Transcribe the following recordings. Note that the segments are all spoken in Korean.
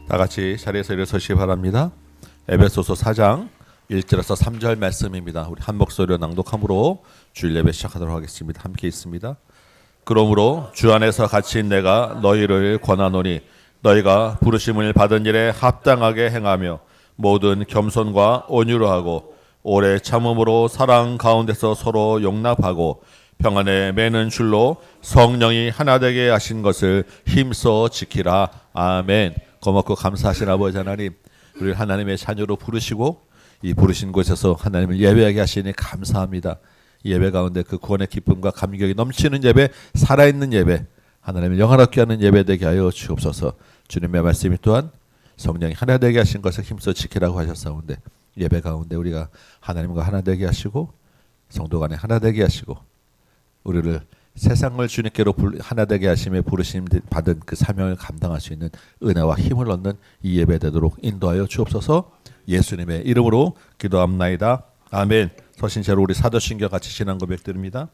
다 같이 자리에서 일어서시기 바랍니다. 에베소서 4장 1절에서 3절 말씀입니다. 우리 한 목소리로 낭독함으로 주일 예배 시작하도록 하겠습니다. 함께 있습니다. 그러므로 주 안에서 갇힌 내가 너희를 권하노니 너희가 부르심을 받은 일에 합당하게 행하며 모든 겸손과 온유로 하고 오래 참음으로 사랑 가운데서 서로 용납하고 평안에 매는 줄로 성령이 하나 되게 하신 것을 힘써 지키라. 아멘. 고맙고 감사하신 아버지 하나님, 우리 하나님의 자녀로 부르시고 이 부르신 곳에서 하나님을 예배하게 하시니 감사합니다. 이 예배 가운데 그 구원의 기쁨과 감격이 넘치는 예배, 살아있는 예배, 하나님을 영화롭게 하는 예배 되게 하여 주옵소서. 주님의 말씀이 또한 성령이 하나 되게 하신 것을 힘써 지키라고 하셨사온데 예배 가운데 우리가 하나님과 하나 되게 하시고 성도 간에 하나 되게 하시고 우리를 세상을 주님께로 하나 되게 하심에 부르심 받은 그 사명을 감당할 수 있는 은혜와 힘을 얻는 이 예배 되도록 인도하여 주옵소서. 예수님의 이름으로 기도합나이다. 아멘. 서신체로 우리 사도신경 같이 신앙 고백드립니다.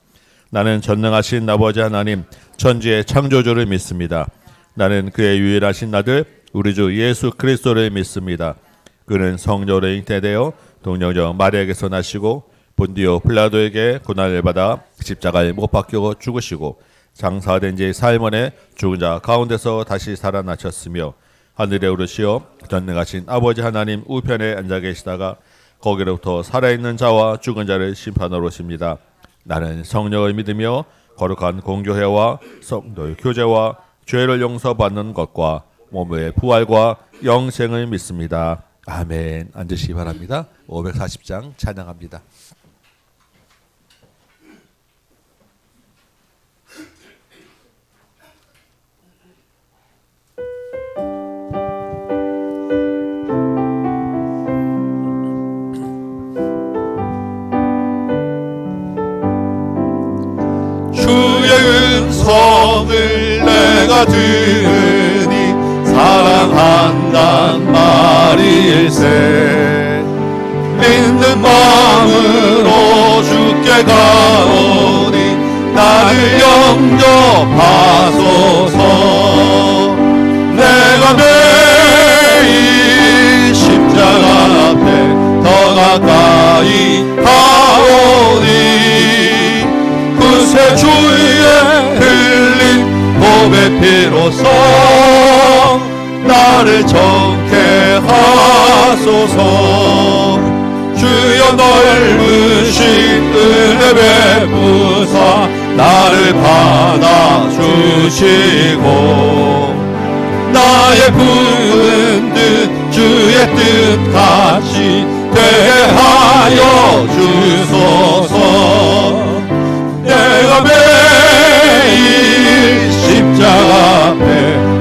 나는 전능하신 아버지 하나님 천지의 창조주를 믿습니다. 나는 그의 유일하신 아들 우리 주 예수 그리스도를 믿습니다. 그는 성령으로 잉태되어 동정녀 마리아에게서 나시고 본디오 빌라도에게 고난을 받아 십자가에 못 박혀 죽으시고 장사된 지 사흘 만에 죽은 자 가운데서 다시 살아나셨으며 하늘에 오르시어 전능하신 아버지 하나님 우편에 앉아 계시다가 거기로부터 살아있는 자와 죽은 자를 심판하러 오십니다. 나는 성령을 믿으며 거룩한 공교회와 성도의 교제와 죄를 용서받는 것과 몸의 부활과 영생을 믿습니다. 아멘. 앉으시기 바랍니다. 540장 찬양합니다. 성을 내가 들으니 사랑한단 말일세. 믿는 마음으로 주께 가오니 나를 영접하소서. 내가 매일 십자가 앞에 더 가까이 가오니 그새 주의 흘린 몸의 피로써 나를 정케 하소서. 주여 넓으신 은혜 베푸사 나를 받아주시고 나의 부른 뜻 주의 뜻같이 되하여 주소서. 내가 매일 십자가 앞에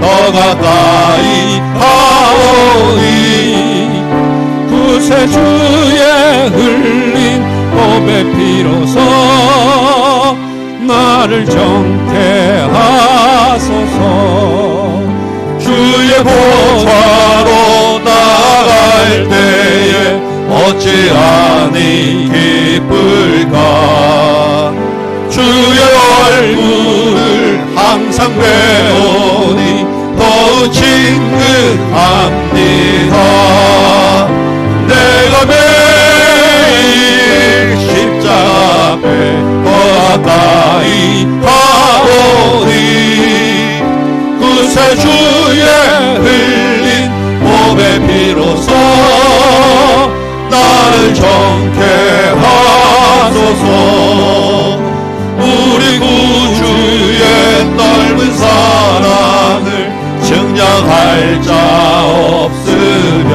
더 가까이 가오니 구세 주의 흘린 몸의 피로써 나를 정케 하소서. 주의 보좌로 나갈 때에 어찌하니 기쁠까. 주의 얼굴을 항상 배우니 더욱 친근합니다. 내가 매일 십자가 앞에 더 가까이 가오니 그새 주의 흘린 몸의 피로써 나를 정케 하소서. 우리 구주의 넓은 사랑을 증량할 자 없으며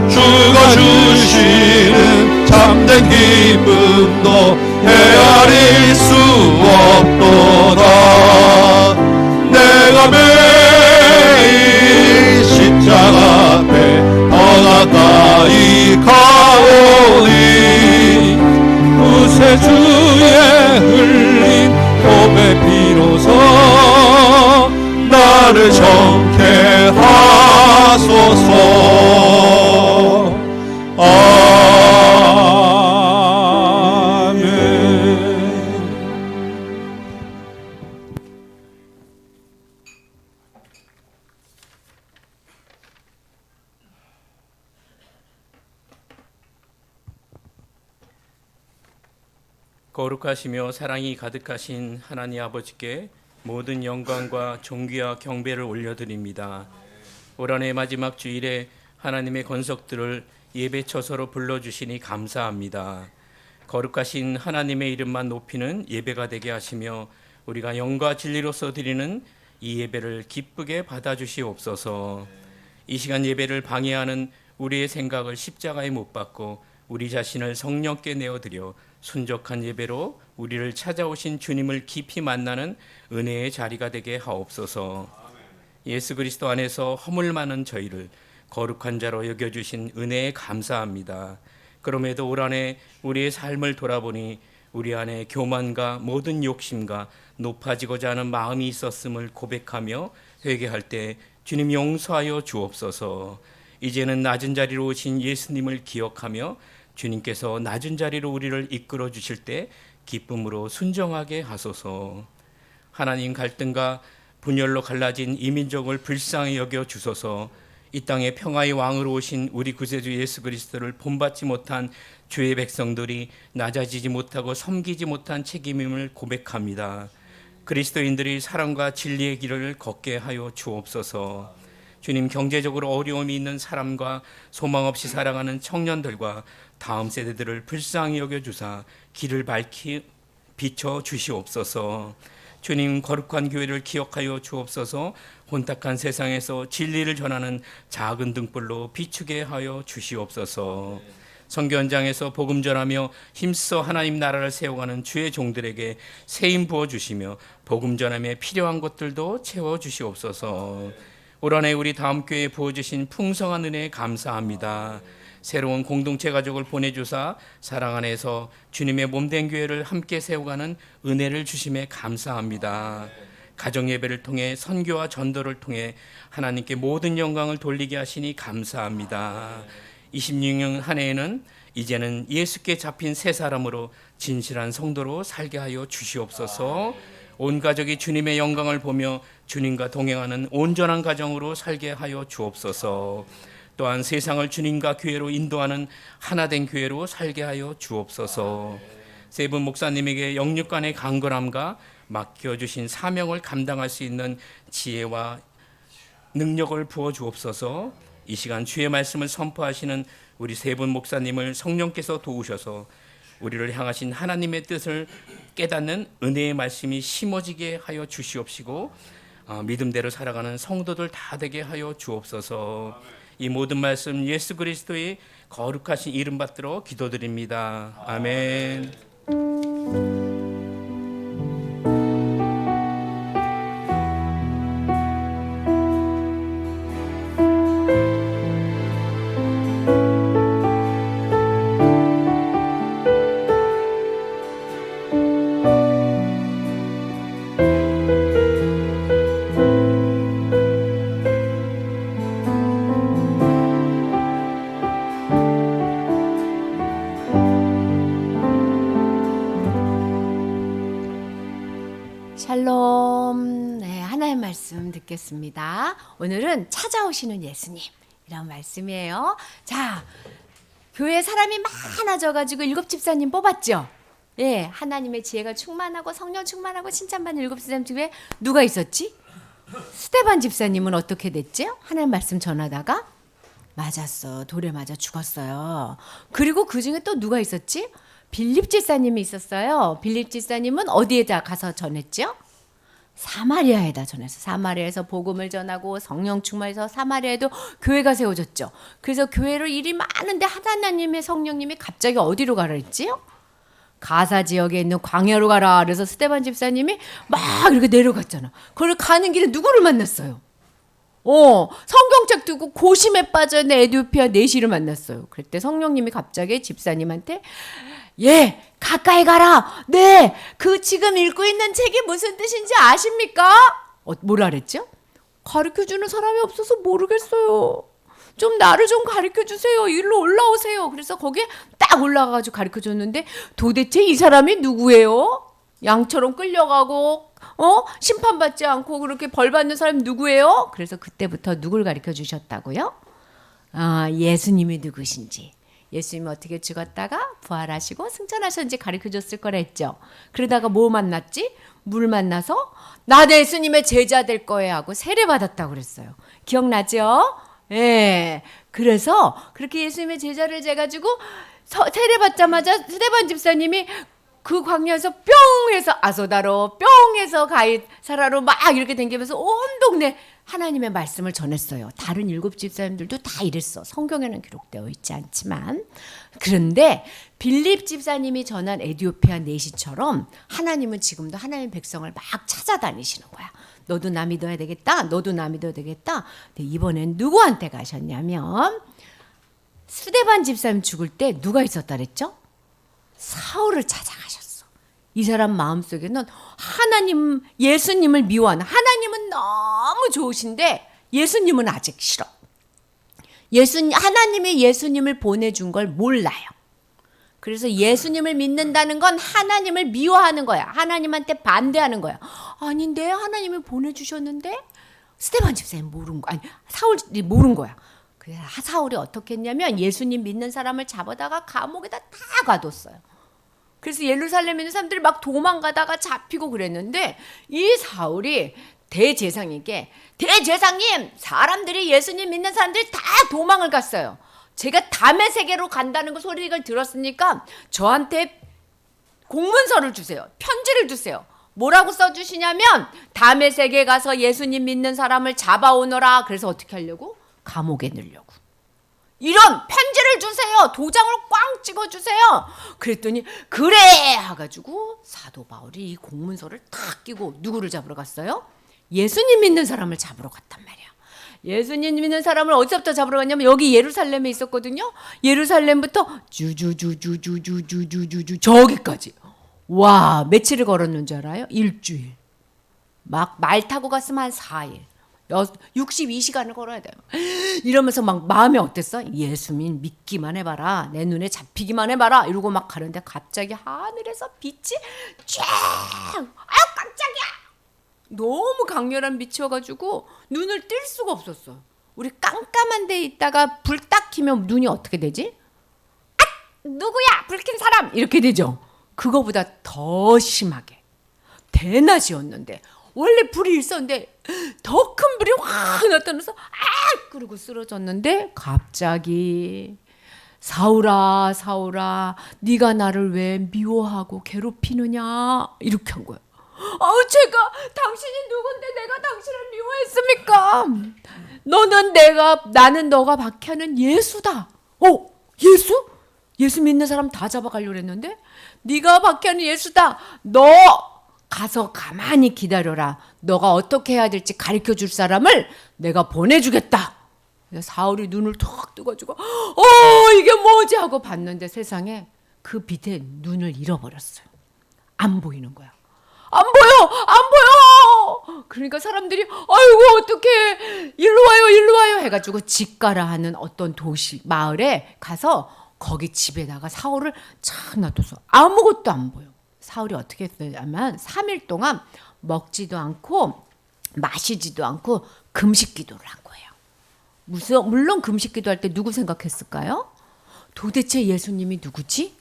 주가 주시는 참된 기쁨도 헤아릴 수 없도다. 내가 매일 십자가 앞에 더 가까이 가오니 구세 주의 흘린 몸의 피로써 나를 정케 하소서. 아멘. 거룩하시며 사랑이 가득하신 하나님 아버지께 모든 영광과 존귀와 경배를 올려드립니다. 올 한해 마지막 주일에 하나님의 권속들을 예배 처소로 불러주시니 감사합니다. 거룩하신 하나님의 이름만 높이는 예배가 되게 하시며 우리가 영과 진리로서 드리는 이 예배를 기쁘게 받아주시옵소서. 이 시간 예배를 방해하는 우리의 생각을 십자가에 못 박고 우리 자신을 성령께 내어드려 순적한 예배로 우리를 찾아오신 주님을 깊이 만나는 은혜의 자리가 되게 하옵소서. 예수 그리스도 안에서 허물 많은 저희를 거룩한 자로 여겨주신 은혜에 감사합니다. 그럼에도 올 한해 우리의 삶을 돌아보니 우리 안에 교만과 모든 욕심과 높아지고자 하는 마음이 있었음을 고백하며 회개할 때 주님 용서하여 주옵소서. 이제는 낮은 자리로 오신 예수님을 기억하며 주님께서 낮은 자리로 우리를 이끌어 주실 때 기쁨으로 순종하게 하소서. 하나님, 갈등과 분열로 갈라진 이민족을 불쌍히 여겨 주소서. 이 땅에 평화의 왕으로 오신 우리 구세주 예수 그리스도를 본받지 못한 주의 백성들이 낮아지지 못하고 섬기지 못한 책임임을 고백합니다. 그리스도인들이 사랑과 진리의 길을 걷게 하여 주옵소서. 주님, 경제적으로 어려움이 있는 사람과 소망 없이 살아가는 청년들과 다음 세대들을 불쌍히 여겨주사 길을 비춰 주시옵소서. 주님, 거룩한 교회를 기억하여 주옵소서. 혼탁한 세상에서 진리를 전하는 작은 등불로 비추게 하여 주시옵소서. 선교 현장에서 복음 전하며 힘써 하나님 나라를 세워가는 주의 종들에게 새 힘 부어 주시며 복음 전함에 필요한 것들도 채워 주시옵소서. 올 한해 우리 다음 교회에 부어주신 풍성한 은혜에 감사합니다. 새로운 공동체 가족을 보내주사 사랑 안에서 주님의 몸된 교회를 함께 세워가는 은혜를 주심에 감사합니다. 가정 예배를 통해 선교와 전도를 통해 하나님께 모든 영광을 돌리게 하시니 감사합니다. 26년 한 해에는 이제는 예수께 잡힌 새 사람으로 진실한 성도로 살게 하여 주시옵소서. 온 가족이 주님의 영광을 보며 주님과 동행하는 온전한 가정으로 살게 하여 주옵소서. 또한 세상을 주님과 교회로 인도하는 하나된 교회로 살게 하여 주옵소서. 세 분 목사님에게 영육간의 강건함과 맡겨주신 사명을 감당할 수 있는 지혜와 능력을 부어 주옵소서. 이 시간 주의 말씀을 선포하시는 우리 세 분 목사님을 성령께서 도우셔서 우리를 향하신 하나님의 뜻을 깨닫는 은혜의 말씀이 심어지게 하여 주시옵시고 믿음대로 살아가는 성도들 다 되게 하여 주옵소서. 이 모든 말씀 예수 그리스도의 거룩하신 이름 받들어 기도드립니다. 아멘. 샬롬. 네, 하나의 말씀 듣겠습니다. 오늘은 찾아오시는 예수님 이런 말씀이에요. 자, 교회 사람이 많아져가지고 7 집사님 뽑았죠. 예, 하나님의 지혜가 충만하고 성령 충만하고 칭찬받는 7 집사님 중에 누가 있었지? 스데반 집사님은 어떻게 됐죠? 하나님 말씀 전하다가 맞았어. 돌에 맞아 죽었어요. 그리고 그 중에 또 누가 있었지? 빌립 집사님이 있었어요. 빌립 집사님은 어디에다 가서 전했죠? 사마리아에다 전해서 사마리아에서 복음을 전하고 성령 충만해서 사마리아에도 교회가 세워졌죠. 그래서 교회로 일이 많은데 하나님의 성령님이 갑자기 어디로 가라 했지요? 가사 지역에 있는 광야로 가라. 그래서 스데반 집사님이 막 이렇게 내려갔잖아. 그걸 가는 길에 누구를 만났어요? 성경책 두고 고심에 빠져 있는 에티오피아 내시를 만났어요. 그때 성령님이 갑자기 집사님한테 예, 가까이 가라. 네, 그 지금 읽고 있는 책이 무슨 뜻인지 아십니까? 뭐라 그랬죠? 가르쳐주는 사람이 없어서 모르겠어요. 좀 나를 좀 가르쳐주세요. 일로 올라오세요. 그래서 거기에 딱 올라가가지고 가르쳐줬는데 도대체 이 사람이 누구예요? 양처럼 끌려가고 심판받지 않고 그렇게 벌받는 사람이 누구예요? 그래서 그때부터 누굴 가르쳐주셨다고요? 예수님이 누구신지. 예수님이 어떻게 죽었다가 부활하시고 승천하셨는지 가르쳐줬을 거라 했죠. 그러다가 뭐 만났지? 물 만나서 나 예수님의 제자 될 거예요 하고 세례받았다고 그랬어요. 기억나죠? 예. 그래서 그렇게 예수님의 제자를 돼가지고 세례받자마자 스데반 집사님이 그 광야에서 뿅 해서 아소다로 뿅 해서 가이사라로 막 이렇게 댕기면서 온 동네 하나님의 말씀을 전했어요. 다른 7 집사님들도 다 이랬어. 성경에는 기록되어 있지 않지만. 그런데 빌립 집사님이 전한 에디오피아 내시처럼 하나님은 지금도 하나님의 백성을 막 찾아다니시는 거야. 너도 나 믿어야 되겠다. 너도 나 믿어야 되겠다. 근데 이번엔 누구한테 가셨냐면 스데반 집사님 죽을 때 누가 있었다 그랬죠? 사울을 찾아가셨어. 이 사람 마음속에는 하나님, 예수님을 미워하는, 하나님은 너무 좋으신데 예수님은 아직 싫어. 하나님이 예수님을 보내준 걸 몰라요. 그래서 예수님을 믿는다는 건 하나님을 미워하는 거야. 하나님한테 반대하는 거야. 아닌데 하나님이 보내주셨는데 스데반 집사님 모른 거 아니 사울이 모른 거야. 그래서 사울이 어떻게 했냐면 예수님 믿는 사람을 잡아다가 감옥에다 다 가뒀어요. 그래서 예루살렘에 있는 사람들이 막 도망가다가 잡히고 그랬는데 이 사울이 대제사장에게 대제사장님 사람들이 예수님 믿는 사람들이 다 도망을 갔어요. 제가 담의 세계로 간다는 거 소리를 들었으니까 저한테 공문서를 주세요. 편지를 주세요. 뭐라고 써주시냐면 담의 세계에 가서 예수님 믿는 사람을 잡아오너라. 그래서 어떻게 하려고? 감옥에 넣으려고. 이런 편지를 주세요. 도장을 꽝 찍어주세요. 그랬더니 그래 해가지고 사도 바울이 이 공문서를 탁 끼고 누구를 잡으러 갔어요? 예수님 믿는 사람을 잡으러 갔단 말이야. 예수님 믿는 사람을 어디서부터 잡으러 갔냐면 여기 예루살렘에 있었거든요. 예루살렘부터 주주주주주주주주주 저기까지. 와, 며칠을 걸었는 줄 알아요? 일주일. 막 말 타고 갔으면 한 4일. 62시간을 걸어야 돼요. 이러면서 막 마음이 어땠어? 예수님 믿기만 해봐라. 내 눈에 잡히기만 해봐라. 이러고 막 가는데 갑자기 하늘에서 빛이 쫙! 아유 깜짝이야! 너무 강렬한 빛이어가지고 눈을 뜰 수가 없었어. 우리 깜깜한 데 있다가 불 딱 켜면 눈이 어떻게 되지? 아! 누구야? 불 킨 사람! 이렇게 되죠. 그거보다 더 심하게 대낮이었는데 원래 불이 있었는데 더 큰 불이 확 나타나서 아! 그러고 쓰러졌는데 갑자기 사울아 사울아 네가 나를 왜 미워하고 괴롭히느냐 이렇게 한 거야. 제가 당신이 누군데 내가 당신을 미워했습니까? 나는 너가 박해하는 예수다. 예수? 예수 믿는 사람 다 잡아가려고 했는데 네가 박해하는 예수다. 너 가서 가만히 기다려라. 너가 어떻게 해야 될지 가르쳐줄 사람을 내가 보내주겠다. 사울이 눈을 턱 뜨가지고 이게 뭐지 하고 봤는데 세상에 그 빛에 눈을 잃어버렸어요. 안 보이는 거야. 안 보여. 그러니까 사람들이 아이고 어떡해 일로 와요 해가지고 집가라 하는 어떤 도시 마을에 가서 거기 집에다가 사울을 착 놔둬서 아무것도 안 보여. 사울이 어떻게 했냐면 3일 동안 먹지도 않고 마시지도 않고 금식 기도를 한 거예요. 물론 금식 기도할 때 누구 생각했을까요? 도대체 예수님이 누구지?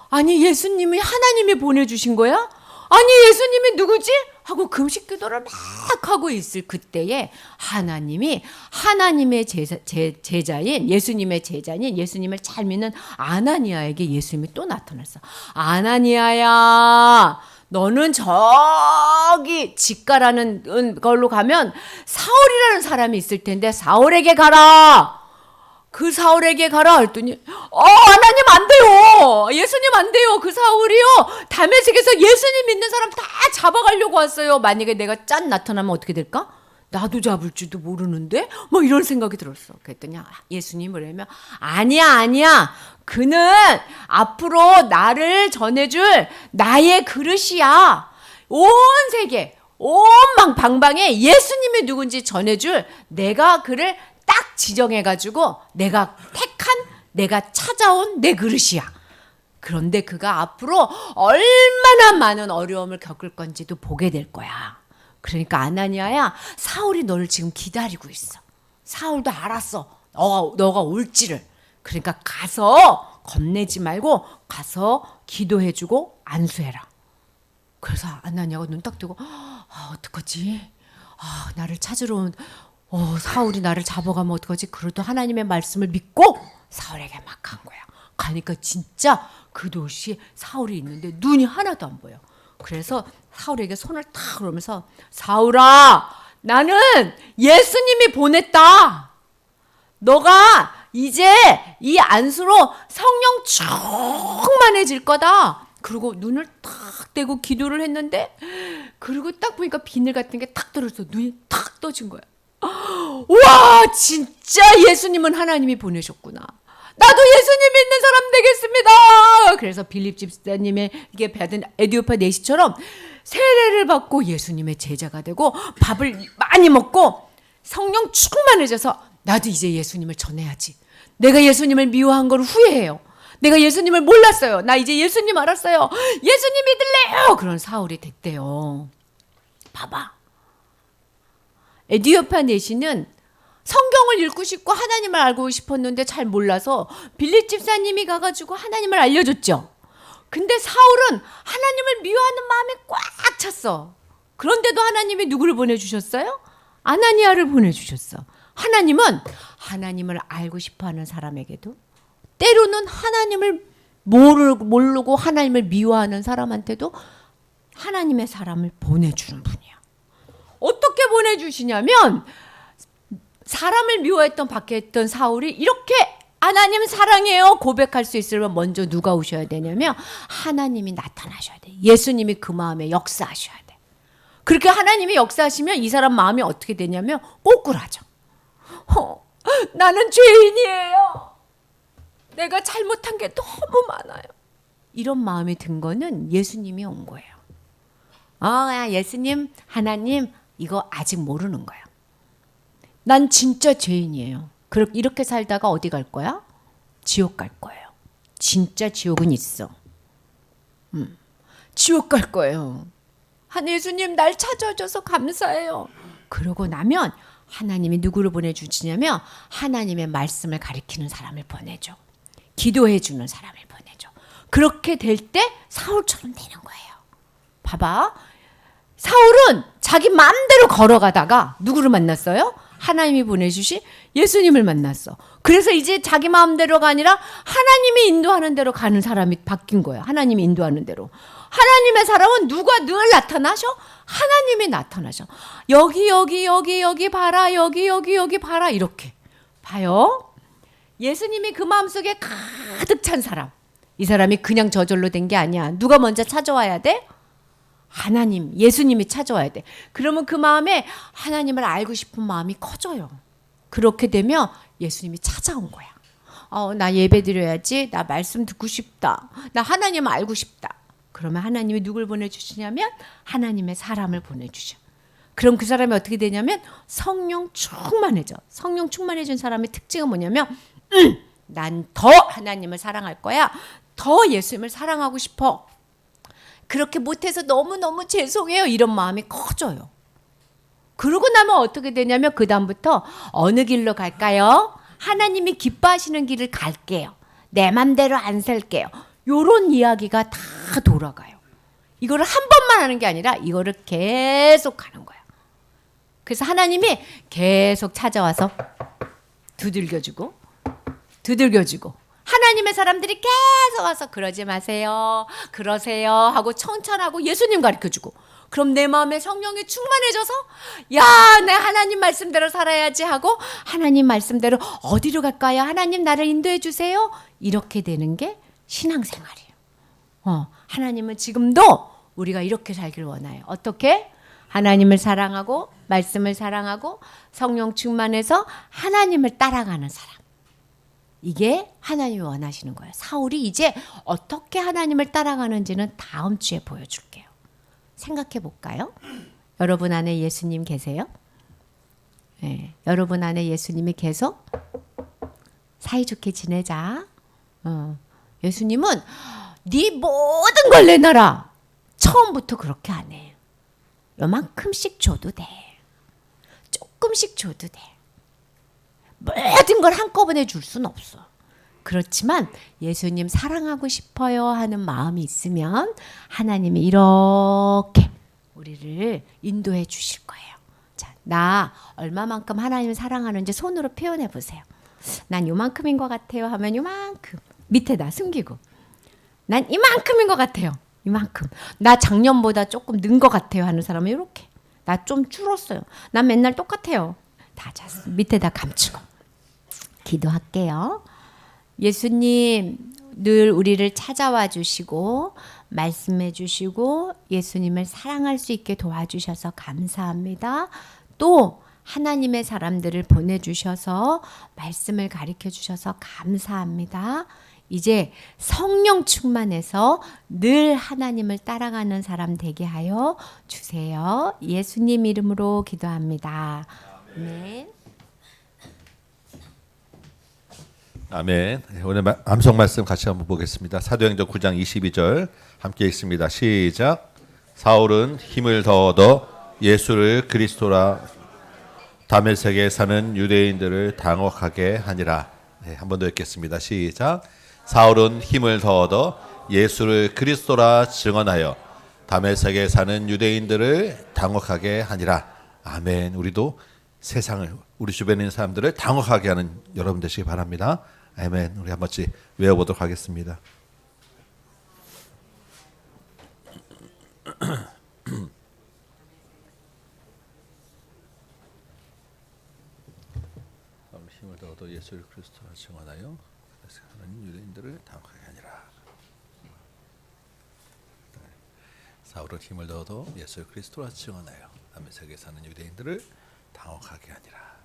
아니 예수님이 하나님이 보내주신 거야? 아니 예수님이 누구지? 하고 금식 기도를 막 하고 있을 그때에 하나님이 하나님의 제자인 예수님의 제자인 예수님을 잘 믿는 아나니아에게 예수님이 또 나타났어. 아나니아야 너는 저기 직가라는 걸로 가면 사울이라는 사람이 있을 텐데 사울에게 가라. 그 사울에게 가라 했더니 하나님 안 돼요. 예수님 안 돼요. 그 사울이요 다메섹에서 예수님 믿는 사람 다 잡아가려고 왔어요. 만약에 내가 짠 나타나면 어떻게 될까? 나도 잡을지도 모르는데 뭐 이런 생각이 들었어. 그랬더니 예수님 뭐냐면 아니야 그는 앞으로 나를 전해줄 나의 그릇이야. 온 세계 온 방방에 예수님이 누군지 전해줄 내가 그를 딱 지정해가지고 내가 택한 내가 찾아온 내 그릇이야. 그런데 그가 앞으로 얼마나 많은 어려움을 겪을 건지도 보게 될 거야. 그러니까 아나니아야 사울이 너를 지금 기다리고 있어. 사울도 알았어. 너가 올지를. 그러니까 가서 겁내지 말고 가서 기도해주고 안수해라. 그래서 아나니아가 눈 딱 뜨고 어떡하지? 나를 찾으러 온 사울이 나를 잡아가면 어떡하지? 그래도 하나님의 말씀을 믿고 사울에게 막 간 거야. 가니까 진짜 그 도시에 사울이 있는데 눈이 하나도 안 보여. 그래서 사울에게 손을 탁 그러면서 사울아, 나는 예수님이 보냈다. 너가 이제 이 안수로 성령 충만해질 거다. 그리고 눈을 탁 떼고 기도를 했는데 그리고 딱 보니까 비늘 같은 게 탁 떨어져서 눈이 탁 떠진 거야. 와, 진짜 예수님은 하나님이 보내셨구나. 나도 예수님 믿는 사람 되겠습니다. 그래서 빌립 집사님에게 받은 에디오파 내시처럼 세례를 받고 예수님의 제자가 되고 밥을 많이 먹고 성령 충만해져서 나도 이제 예수님을 전해야지. 내가 예수님을 미워한 걸 후회해요. 내가 예수님을 몰랐어요. 나 이제 예수님 알았어요. 예수님 믿을래요. 그런 사울이 됐대요. 봐봐. 에디오파 내시는 성경을 읽고 싶고 하나님을 알고 싶었는데 잘 몰라서 빌립 집사님이 가가지고 하나님을 알려줬죠. 근데 사울은 하나님을 미워하는 마음이 꽉 찼어. 그런데도 하나님이 누구를 보내주셨어요? 아나니아를 보내주셨어. 하나님은 하나님을 알고 싶어하는 사람에게도 때로는 하나님을 모르고 하나님을 미워하는 사람한테도 하나님의 사람을 보내주는 분이야. 어떻게 보내주시냐면 사람을 미워했던 박해했던 사울이 이렇게 하나님 사랑해요 고백할 수 있으려면 먼저 누가 오셔야 되냐면 하나님이 나타나셔야 돼. 예수님이 그 마음에 역사하셔야 돼. 그렇게 하나님이 역사하시면 이 사람 마음이 어떻게 되냐면 꼬꾸라져. 나는 죄인이에요. 내가 잘못한 게 너무 많아요. 이런 마음이 든 거는 예수님이 온 거예요. 예수님, 하나님 이거 아직 모르는 거예요. 난 진짜 죄인이에요. 이렇게 살다가 어디 갈 거야? 지옥 갈 거예요. 진짜 지옥은 있어. 지옥 갈 거예요. 예수님 날 찾아줘서 감사해요. 그러고 나면 하나님이 누구를 보내주시냐면 하나님의 말씀을 가리키는 사람을 보내줘. 기도해주는 사람을 보내줘. 그렇게 될 때 사울처럼 되는 거예요. 봐봐. 사울은 자기 마음대로 걸어가다가 누구를 만났어요? 하나님이 보내주신 예수님을 만났어. 그래서 이제 자기 마음대로가 아니라 하나님이 인도하는 대로 가는 사람이 바뀐 거예요. 하나님이 인도하는 대로. 하나님의 사람은 누가 늘 나타나셔? 하나님이 나타나셔. 여기 봐라. 여기 봐라. 이렇게 봐요. 예수님이 그 마음속에 가득 찬 사람. 이 사람이 그냥 저절로 된 게 아니야. 누가 먼저 찾아와야 돼? 하나님, 예수님이 찾아와야 돼. 그러면 그 마음에 하나님을 알고 싶은 마음이 커져요. 그렇게 되면 예수님이 찾아온 거야. 나 예배 드려야지. 나 말씀 듣고 싶다. 나 하나님 알고 싶다. 그러면 하나님이 누굴 보내주시냐면 하나님의 사람을 보내주셔. 그럼 그 사람이 어떻게 되냐면 성령 충만해져. 성령 충만해진 사람의 특징은 뭐냐면 난 더 하나님을 사랑할 거야. 더 예수님을 사랑하고 싶어. 그렇게 못해서 너무너무 죄송해요. 이런 마음이 커져요. 그러고 나면 어떻게 되냐면 그 다음부터 어느 길로 갈까요? 하나님이 기뻐하시는 길을 갈게요. 내 맘대로 안 살게요. 요런 이야기가 다 돌아가요. 이거를 한 번만 하는 게 아니라 이거를 계속 하는 거야. 그래서 하나님이 계속 찾아와서 두들겨주고 하나님의 사람들이 계속 와서 그러지 마세요. 그러세요 하고 청천하고 예수님 가르쳐주고 그럼 내 마음에 성령이 충만해져서 야, 내 하나님 말씀대로 살아야지 하고 하나님 말씀대로 어디로 갈까요? 하나님 나를 인도해 주세요. 이렇게 되는 게 신앙생활이에요. 하나님은 지금도 우리가 이렇게 살기를 원해요. 어떻게? 하나님을 사랑하고 말씀을 사랑하고 성령 충만해서 하나님을 따라가는 사람. 이게 하나님이 원하시는 거예요. 사울이 이제 어떻게 하나님을 따라가는지는 다음 주에 보여줄게요. 생각해 볼까요? 여러분 안에 예수님 계세요? 네, 여러분 안에 예수님이 계속 사이좋게 지내자. 예수님은 네 모든 걸 내놔라. 처음부터 그렇게 안 해요. 요만큼씩 줘도 돼. 조금씩 줘도 돼. 모든 걸 한꺼번에 줄 수는 없어. 그렇지만 예수님 사랑하고 싶어요 하는 마음이 있으면 하나님이 이렇게 우리를 인도해 주실 거예요. 자, 나 얼마만큼 하나님을 사랑하는지 손으로 표현해 보세요. 난 요만큼인 것 같아요 하면 요만큼 밑에다 숨기고, 난 이만큼인 것 같아요. 이만큼. 나 작년보다 조금 는 것 같아요 하는 사람은 이렇게. 나 좀 줄었어요. 난 맨날 똑같아요. 다 밑에다 감추고. 기도할게요. 예수님 늘 우리를 찾아와 주시고 말씀해 주시고 예수님을 사랑할 수 있게 도와주셔서 감사합니다. 또 하나님의 사람들을 보내주셔서 말씀을 가르쳐 주셔서 감사합니다. 이제 성령 충만해서 늘 하나님을 따라가는 사람 되게 하여 주세요. 예수님 이름으로 기도합니다. 아멘. 아멘. 오늘 암송 말씀 같이 한번 보겠습니다. 사도행전 9장 22절 함께 읽습니다. 시작. 사울은 힘을 더 얻어 예수를 그리스도라 다메섹에 사는 유대인들을 당혹하게 하니라. 네, 한 번 더 읽겠습니다. 시작. 사울은 힘을 더 얻어 예수를 그리스도라 증언하여 다메섹에 사는 유대인들을 당혹하게 하니라. 아멘. 우리도 세상을, 우리 주변에 있는 사람들을 당혹하게 하는 여러분 되시기 바랍니다. 아멘. 우리 한 번씩 외워보도록 하겠습니다. 힘을 더 얻어 예수를 그리스도라 증언하여 하나님 유대인들을 당혹하게 하니라. 사울은 힘을 더 얻어 예수를 그리스도라 증언하여 다메섹에 사는 유대인들을 당혹하게 하니라.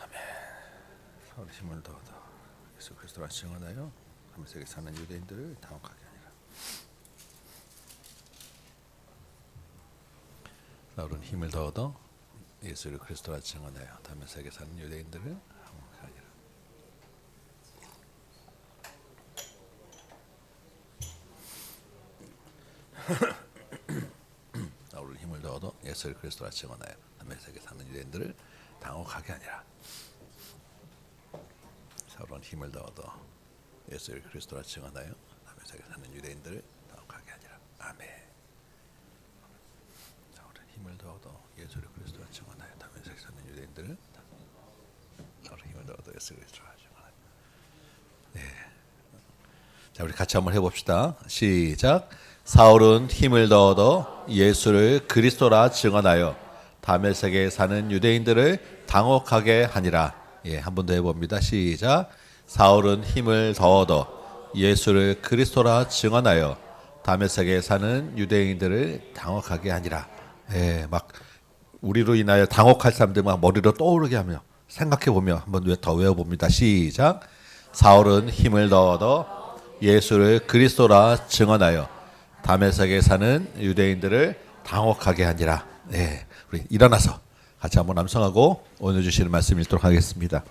아멘. 사울은 힘을 더 얻어 예수 그리스도라 증언하여 다메섹에 사는 유대인들을 당혹하게 하니라. 사울은 힘을 더 얻어 예수를 그리스도라 증언하여 다메섹에 사는 유대인들을 당혹하게 하니라. 사울은 힘을 더 얻어 예수를 그리스도라 증언하여 다메섹에 사는 유대인들을 당혹하게 하니라. 사울은 힘을 더 얻어 예수를 그리스도라 증언하여 다메섹에 사는 유대인들을 당혹하게 하니라. 아멘. 사울은 힘을 더 얻어 예수를 그리스도라 증언하여 다메섹에 사는 유대인들을 사울은 힘을 더 얻어 예수를 그리스도라 증언하여. 네. 자, 우리 같이 한번 해봅시다. 시작. 사울은 힘을 더 얻어 예수를 그리스도라 증언하여 다메섹에 사는 유대인들을 당혹하게 하니라. 예, 한 번 더 해봅니다. 시작. 사울은 힘을 더 얻어 예수를 그리스도라 증언하여 다메섹에 사는 유대인들을 당혹하게 하니라. 예, 막 우리로 인하여 당혹할 사람들 막 머리로 떠오르게 하며 생각해 보며 한번 더 외워봅니다. 시작. 사울은 힘을 더 얻어 예수를 그리스도라 증언하여 다메섹에 사는 유대인들을 당혹하게 하니라. 네, 우리 일어나서 같이 한번 암송하고 오늘 주시는 말씀 읽도록 하겠습니다.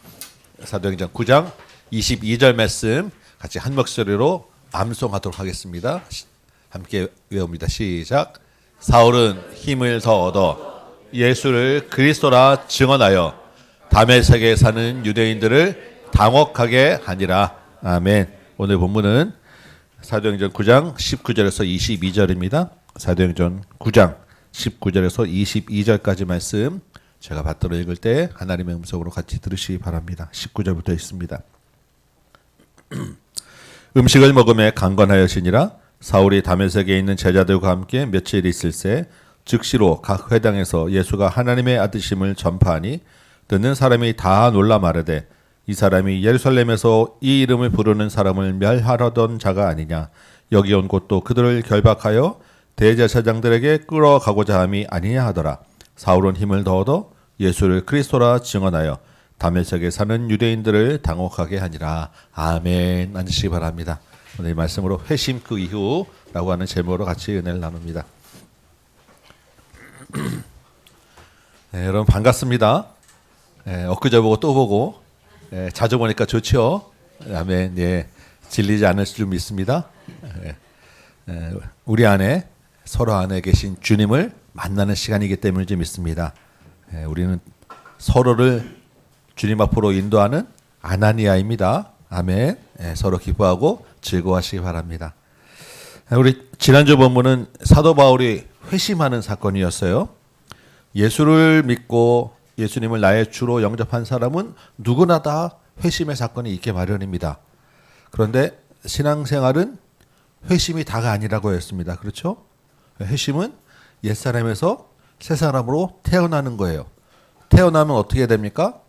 사도행전 9장 22절 말씀 같이 한 목소리로 암송하도록 하겠습니다. 함께 외웁니다. 시작. 사울은 힘을 더 얻어 예수를 그리스도라 증언하여 다메섹에 사는 유대인들을 당혹하게 하니라. 아멘. 오늘 본문은 사도행전 9장 19절에서 22절입니다. 사도행전 9장 19절에서 22절까지 말씀 제가 받들어 읽을 때 하나님의 음성으로 같이 들으시기 바랍니다. 19절부터 있습니다. 음식을 먹음에 강건하여지니라. 사울이 다메섹에 있는 제자들과 함께 며칠 있을새 즉시로 각 회당에서 예수가 하나님의 아드심을 전파하니 듣는 사람이 다 놀라 마르되 이 사람이 예루살렘에서 이 이름을 부르는 사람을 멸하려던 자가 아니냐. 여기 온 곳도 그들을 결박하여 대제사장들에게 끌어가고자 함이 아니냐 하더라. 사울은 힘을 더 얻어 예수를 그리스도라 증언하여 다메섹에 사는 유대인들을 당혹하게 하니라. 아멘. 앉으시기 바랍니다. 오늘 이 말씀으로 회심 그 이후라고 하는 제목으로 같이 은혜를 나눕니다. 네, 여러분 반갑습니다. 엊그제 보고 또 보고 자주 보니까 좋죠. 아멘. 예, 질리지 않을 줄 믿습니다. 우리 안에 서로 안에 계신 주님을 만나는 시간이기 때문인지 믿습니다. 우리는 서로를 주님 앞으로 인도하는 아나니아입니다. 아멘. 예, 서로 기뻐하고 즐거워하시기 바랍니다. 우리 지난주 본문은 사도 바울이 회심하는 사건이었어요. 예수를 믿고 예수님을 나의 주로 영접한 사람은 누구나 다 회심의 사건이 있게 마련입니다. 그런데 신앙생활은 회심이 다가 아니라고 했습니다. 그렇죠? 회심은 옛사람에서 새 사람으로 태어나는 거예요. 태어나면 어떻게 됩니까?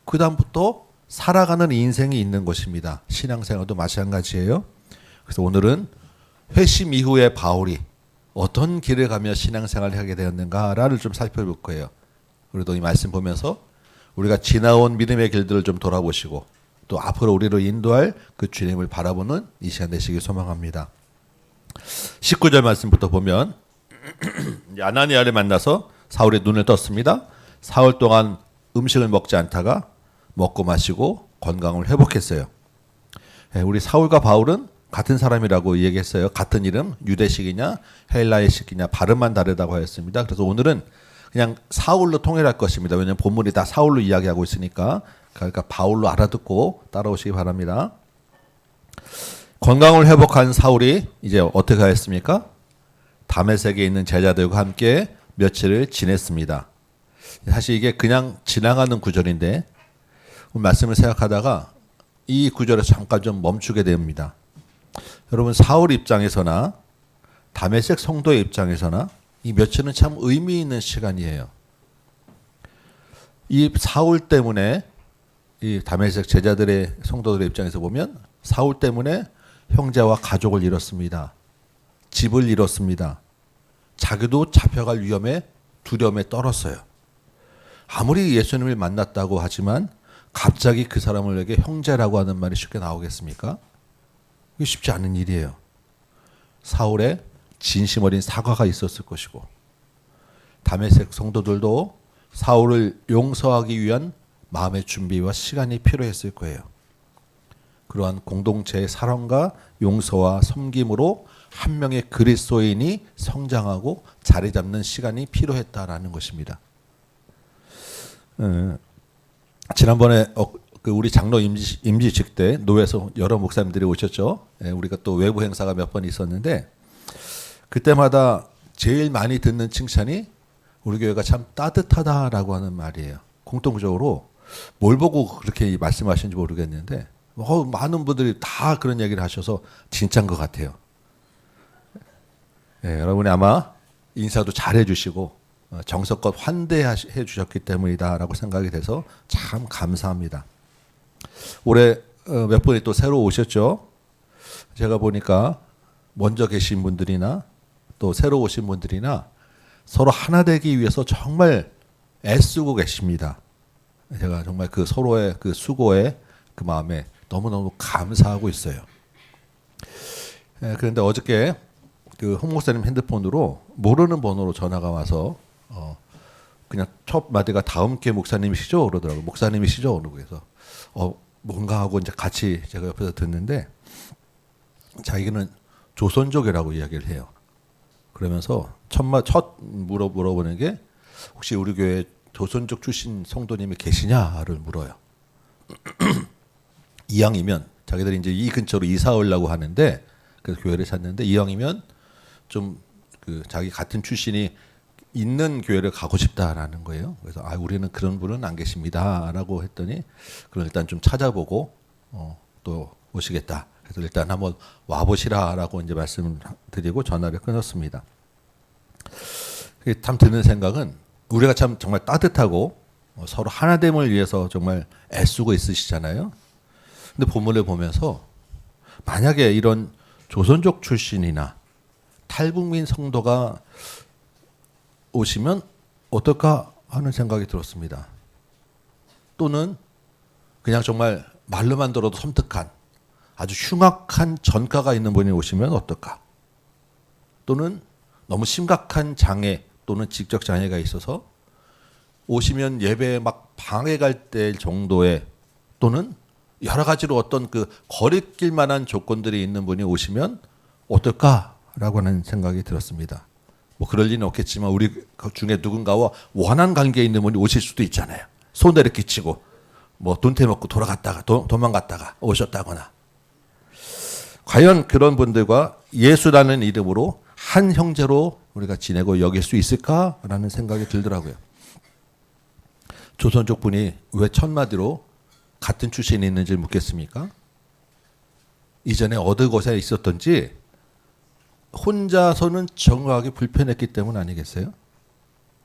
그 다음부터 살아가는 인생이 있는 것입니다. 신앙생활도 마찬가지예요. 그래서 오늘은 회심 이후에 바울이 어떤 길을 가며 신앙생활을 하게 되었는가를 좀 살펴볼 거예요. 그래도 이 말씀 보면서 우리가 지나온 믿음의 길들을 좀 돌아보시고 또 앞으로 우리를 인도할 그 주님을 바라보는 이 시간 되시길 소망합니다. 19절 말씀부터 보면 아나니아를 만나서 사울의 눈을 떴습니다. 사흘 동안 음식을 먹지 않다가 먹고 마시고 건강을 회복했어요. 우리 사울과 바울은 같은 사람이라고 얘기했어요. 같은 이름, 유대식이냐 헬라의식이냐 발음만 다르다고 하였습니다. 그래서 오늘은 그냥 사울로 통일할 것입니다. 왜냐하면 본문이 다 사울로 이야기하고 있으니까 그러니까 바울로 알아듣고 따라오시기 바랍니다. 건강을 회복한 사울이 이제 어떻게 하였습니까? 다메섹에 있는 제자들과 함께 며칠을 지냈습니다. 사실 이게 그냥 지나가는 구절인데 말씀을 생각하다가 이 구절에서 잠깐 좀 멈추게 됩니다. 여러분 사울 입장에서나 다메섹 성도의 입장에서나 이 며칠은 참 의미 있는 시간이에요. 이 사울 때문에 이 다메섹 제자들의 성도들의 입장에서 보면 사울 때문에 형제와 가족을 잃었습니다. 집을 잃었습니다. 자기도 잡혀갈 두려움에 떨었어요. 아무리 예수님을 만났다고 하지만 갑자기 그 사람에게 형제라고 하는 말이 쉽게 나오겠습니까? 이게 쉽지 않은 일이에요. 사울의 진심 어린 사과가 있었을 것이고 다메섹 성도들도 사울을 용서하기 위한 마음의 준비와 시간이 필요했을 거예요. 그러한 공동체의 사랑과 용서와 섬김으로 한 명의 그리스도인이 성장하고 자리 잡는 시간이 필요했다라는 것입니다. 지난번에 우리 장로 임지직 때 노회에서 여러 목사님들이 오셨죠. 우리가 또 외부 행사가 몇 번 있었는데 그때마다 제일 많이 듣는 칭찬이 우리 교회가 참 따뜻하다라고 하는 말이에요. 공통적으로 뭘 보고 그렇게 말씀하시는지 모르겠는데 많은 분들이 다 그런 얘기를 하셔서 진짜인 것 같아요. 여러분이 아마 인사도 잘 해주시고 정성껏 환대해 주셨기 때문이다라고 생각이 돼서 참 감사합니다. 올해 몇 분이 또 새로 오셨죠. 제가 보니까 먼저 계신 분들이나 또 새로 오신 분들이나 서로 하나 되기 위해서 정말 애쓰고 계십니다. 제가 정말 그 서로의 그 수고에 그 마음에 너무너무 감사하고 있어요. 그런데 어저께 그 홍 목사님 핸드폰으로 모르는 번호로 전화가 와서 그냥 첫 마디가 다음 교 목사님이시죠? 그러더라고요. 목사님이시죠? 그래서 뭔가 하고 이제 같이 제가 옆에서 듣는데 자기는 조선족이라고 이야기를 해요. 그러면서 첫 물어보는 게 혹시 우리 교회 조선족 출신 성도님이 계시냐를 물어요. 이왕이면 자기들이 이제 이 근처로 이사 오려고 하는데 그래서 교회를 찾는데 이왕이면 좀 그 자기 같은 출신이 있는 교회를 가고 싶다라는 거예요. 그래서 우리는 그런 분은 안 계십니다라고 했더니 그럼 일단 좀 찾아보고 또 오시겠다. 그래서 일단 한번 와보시라라고 이제 말씀드리고 전화를 끊었습니다. 참 드는 생각은 우리가 참 정말 따뜻하고 서로 하나됨을 위해서 정말 애쓰고 있으시잖아요. 근데 본문을 보면서 만약에 이런 조선족 출신이나 탈북민 성도가 오시면 어떨까 하는 생각이 들었습니다. 또는 그냥 정말 말로만 들어도 섬뜩한 아주 흉악한 전과가 있는 분이 오시면 어떨까? 또는 너무 심각한 장애 또는 직접 장애가 있어서 오시면 예배에 막 방해가 될 정도의 또는 여러 가지로 어떤 그 거리낄 만한 조건들이 있는 분이 오시면 어떨까라고 하는 생각이 들었습니다. 뭐 그럴 리는 없겠지만 우리 중에 누군가와 원한 관계에 있는 분이 오실 수도 있잖아요. 손해를 끼치고 뭐 돈태 먹고 돌아갔다가 도망갔다가 오셨다거나 과연 그런 분들과 예수라는 이름으로 한 형제로 우리가 지내고 여길 수 있을까라는 생각이 들더라고요. 조선족 분이 왜 천마디로 같은 출신이 있는지 묻겠습니까? 이전에 어느 곳에 있었던지 혼자서는 정하기 불편했기 때문 아니겠어요?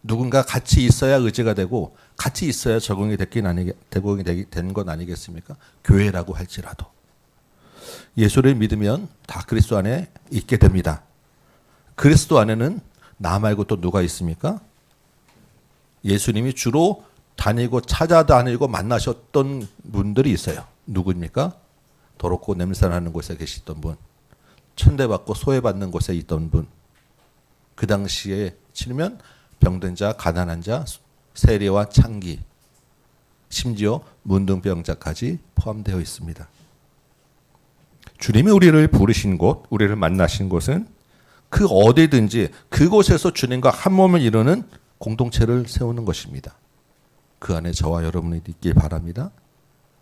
누군가 같이 있어야 의지가 되고 같이 있어야 적응이 된 건 아니겠습니까? 교회라고 할지라도 예수를 믿으면 다 그리스도 안에 있게 됩니다. 그리스도 안에는 나 말고 또 누가 있습니까? 예수님이 주로 다니고 찾아다니고 만나셨던 분들이 있어요. 누구입니까? 더럽고 냄새나는 곳에 계시던 분, 천대받고 소외받는 곳에 있던 분, 그 당시에 치르면 병든 자, 가난한 자, 세리와 창기, 심지어 문둥병자까지 포함되어 있습니다. 주님이 우리를 부르신 곳, 우리를 만나신 곳은 그 어디든지 그곳에서 주님과 한 몸을 이루는 공동체를 세우는 것입니다. 그 안에 저와 여러분이 있길 바랍니다.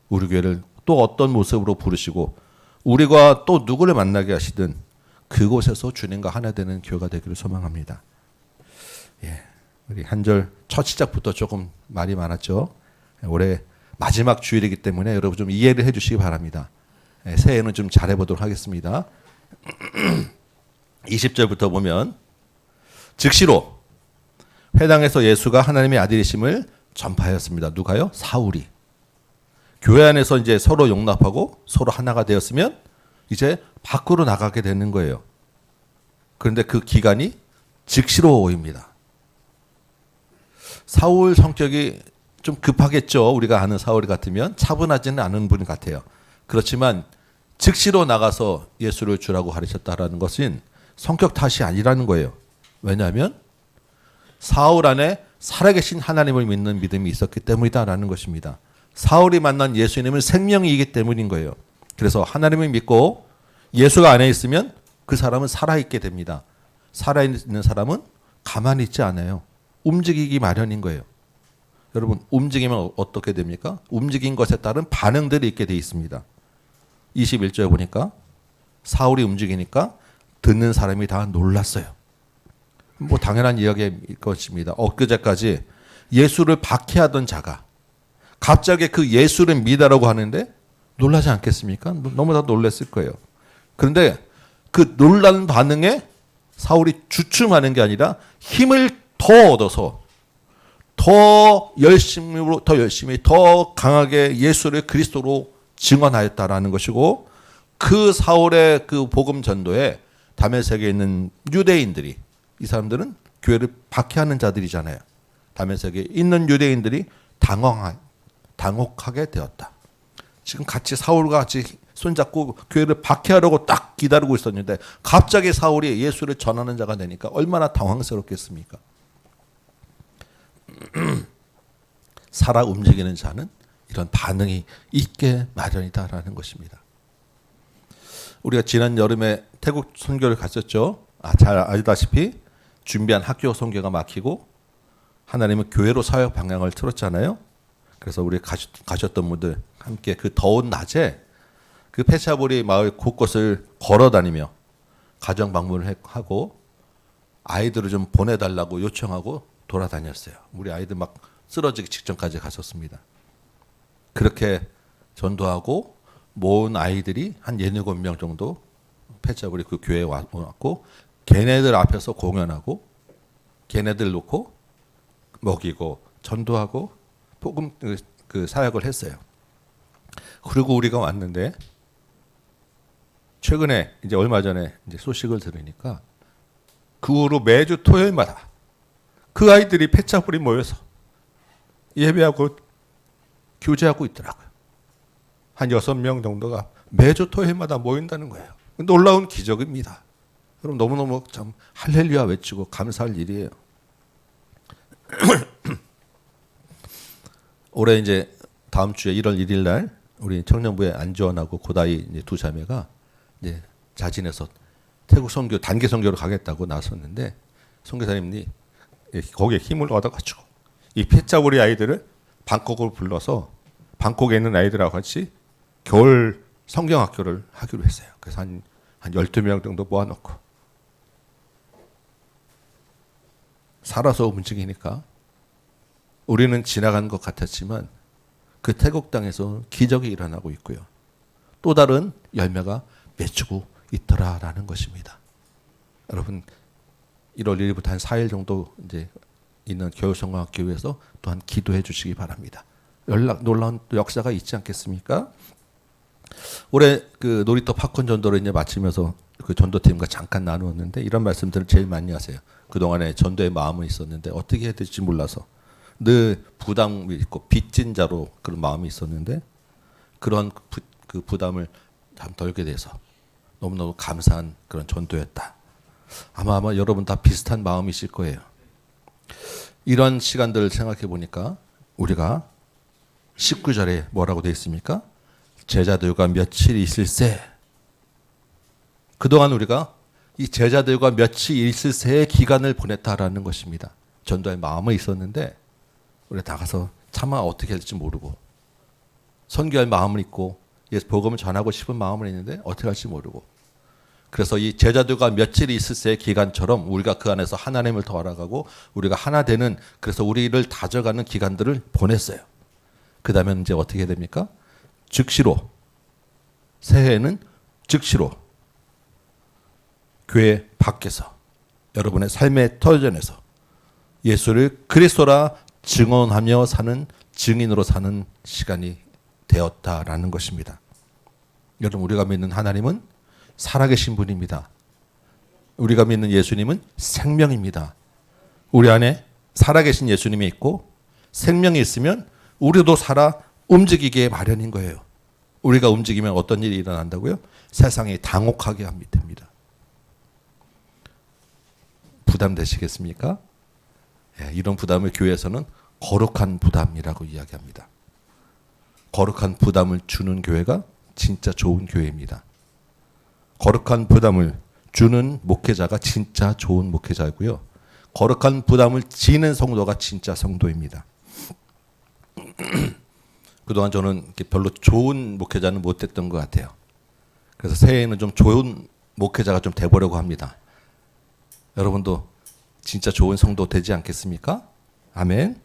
우리 교회를 또 어떤 모습으로 부르시고 우리가 또 누구를 만나게 하시든 그곳에서 주님과 하나 되는 교회가 되기를 소망합니다. 예, 우리 한절 첫 시작부터 조금 말이 많았죠. 올해 마지막 주일이기 때문에 여러분 좀 이해를 해주시기 바랍니다. 예, 새해는 좀 잘해보도록 하겠습니다. 20절부터 보면 즉시로 회당에서 예수가 하나님의 아들이심을 전파하였습니다. 누가요? 사울이. 교회 안에서 이제 서로 용납하고 서로 하나가 되었으면 이제 밖으로 나가게 되는 거예요. 그런데 그 기간이 즉시로입니다. 사울 성격이 좀 급하겠죠. 우리가 아는 사울 같으면 차분하지는 않은 분 같아요. 그렇지만 즉시로 나가서 예수를 주라고 가르쳤다라는 것은 성격 탓이 아니라는 거예요. 왜냐하면 사울 안에 살아계신 하나님을 믿는 믿음이 있었기 때문이다라는 것입니다. 사울이 만난 예수님은 생명이기 때문인 거예요. 그래서 하나님을 믿고 예수가 안에 있으면 그 사람은 살아있게 됩니다. 살아있는 사람은 가만히 있지 않아요. 움직이기 마련인 거예요. 여러분 움직이면 어떻게 됩니까? 움직인 것에 따른 반응들이 있게 돼 있습니다. 21절에 보니까 사울이 움직이니까 듣는 사람이 다 놀랐어요. 뭐 당연한 이야기일 것입니다. 엊그제까지 예수를 박해하던 자가 갑자기 그 예수를 믿으라고 하는데 놀라지 않겠습니까? 너무나 놀랐을 거예요. 그런데 그 놀란 반응에 사울이 주춤하는 게 아니라 힘을 더 얻어서 더 열심히 더 강하게 예수를 그리스도로 증언하였다라는 것이고 그 사울의 그 복음 전도에 다메섹에 있는 유대인들이 이 사람들은 교회를 박해하는 자들이잖아요. 다메섹에 있는 유대인들이 당혹하게 되었다. 지금 같이 사울과 같이 손잡고 교회를 박해하려고 딱 기다리고 있었는데 갑자기 사울이 예수를 전하는 자가 되니까 얼마나 당황스럽겠습니까? 살아 움직이는 자는 이런 반응이 있게 마련이다라는 것입니다. 우리가 지난 여름에 태국 선교를 갔었죠. 잘 알다시피 준비한 학교 선교가 막히고 하나님은 교회로 사역 방향을 틀었잖아요. 그래서 우리 가셨던 분들 함께 그 더운 낮에 그 페차보리 마을 곳곳을 걸어다니며 가정 방문을 하고 아이들을 좀 보내달라고 요청하고 돌아다녔어요. 우리 아이들 막 쓰러지기 직전까지 갔었습니다. 그렇게 전도하고 모은 아이들이 한 7명 정도 페차보리 그 교회에 왔고 걔네들 앞에서 공연하고 걔네들 놓고 먹이고 전도하고 복음 그 사역을 했어요. 그리고 우리가 왔는데 최근에 이제 얼마 전에 이제 소식을 들으니까 그 후로 매주 토요일마다 그 아이들이 페차불이 모여서 예배하고 교제하고 있더라고요. 한 6명 정도가 매주 토요일마다 모인다는 거예요. 놀라운 기적입니다. 여러분 너무너무 참 할렐루야 외치고 감사할 일이에요. 올해 이제 다음 주에 1월 1일 날 우리 청년부의 안지원하고 고다희 이제 두 자매가 이제 자진해서 태국 선교 단기 선교로 가겠다고 나섰는데 선교사님이 거기에 힘을 얻어가지고 이 페차보리 아이들을 방콕을 불러서 방콕에 있는 아이들하고 같이 겨울 성경학교를 하기로 했어요. 그래서 한 12명 정도 모아놓고 살아서 움직이니까 우리는 지나간 것 같았지만 그 태국 땅에서 기적이 일어나고 있고요. 또 다른 열매가 맺히고 있더라라는 것입니다. 여러분 1월 1일부터 한 4일 정도 이제 있는 겨울성경학교에서 또한 기도해 주시기 바랍니다. 놀라운 역사가 있지 않겠습니까? 올해 그 놀이터 팝콘 전도를 이제 마치면서 그 전도팀과 잠깐 나누었는데 이런 말씀들을 제일 많이 하세요. 그동안에 전도의 마음은 있었는데 어떻게 해야 될지 몰라서 늘 부담이 있고 빚진 자로 그런 마음이 있었는데 그런 그 부담을 참 덜게 돼서 너무너무 감사한 그런 전도였다. 아마 여러분 다 비슷한 마음이실 거예요. 이런 시간들을 생각해 보니까 우리가 19절에 뭐라고 되어 있습니까? 제자들과 며칠 있을새. 그동안 우리가 이 제자들과 며칠 있을새의 기간을 보냈다라는 것입니다. 전도의 마음은 있었는데 우리가 나가서 차마 어떻게 할지 모르고 선교할 마음은 있고 예수 복음을 전하고 싶은 마음은 있는데 어떻게 할지 모르고 그래서 이 제자들과 며칠 있을새의 기간처럼 우리가 그 안에서 하나님을 더 알아가고 우리가 하나 되는 그래서 우리를 다져가는 기간들을 보냈어요. 그 다음에 이제 어떻게 해야 됩니까? 즉시로 새해에는 즉시로 교회 밖에서 여러분의 삶의 터전에서 예수를 그리스도라 증언하며 사는 증인으로 사는 시간이 되었다라는 것입니다. 여러분 우리가 믿는 하나님은 살아계신 분입니다. 우리가 믿는 예수님은 생명입니다. 우리 안에 살아계신 예수님이 있고 생명이 있으면 우리도 살아 움직이기에 마련인 거예요. 우리가 움직이면 어떤 일이 일어난다고요? 세상이 당혹하게 됩니다. 부담되시겠습니까? 예, 이런 부담을 교회에서는 거룩한 부담이라고 이야기합니다. 거룩한 부담을 주는 교회가 진짜 좋은 교회입니다. 거룩한 부담을 주는 목회자가 진짜 좋은 목회자이고요. 거룩한 부담을 지는 성도가 진짜 성도입니다. 그동안 저는 별로 좋은 목회자는 못됐던 것 같아요. 그래서 새해에는 좀 좋은 목회자가 좀 돼보려고 합니다. 여러분도 진짜 좋은 성도 되지 않겠습니까? 아멘.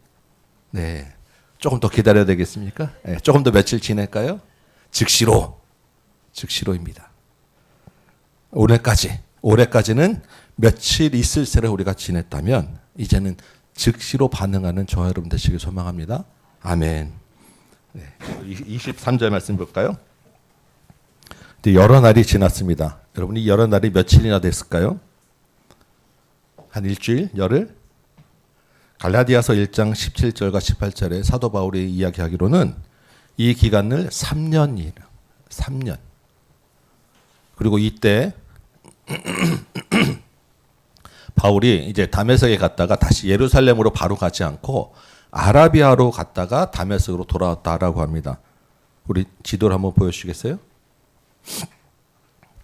네, 조금 더 기다려야 되겠습니까? 네, 조금 더 며칠 지낼까요? 즉시로입니다. 올해까지는 며칠 있을 새를 우리가 지냈다면 이제는 즉시로 반응하는 저와 여러분 되시길 소망합니다. 아멘. 네, 23절 말씀 볼까요? 여러 날이 지났습니다. 여러분이 여러 날이 며칠이나 됐을까요? 한 일주일, 열흘? 갈라디아서 1장 17절과 18절에 사도 바울이 이야기하기로는 이 기간을 3년이에요. 3년. 그리고 이때 바울이 이제 다메섹에 갔다가 다시 예루살렘으로 바로 가지 않고 아라비아로 갔다가 다메섹으로 돌아왔다라고 합니다. 우리 지도를 한번 보여주시겠어요?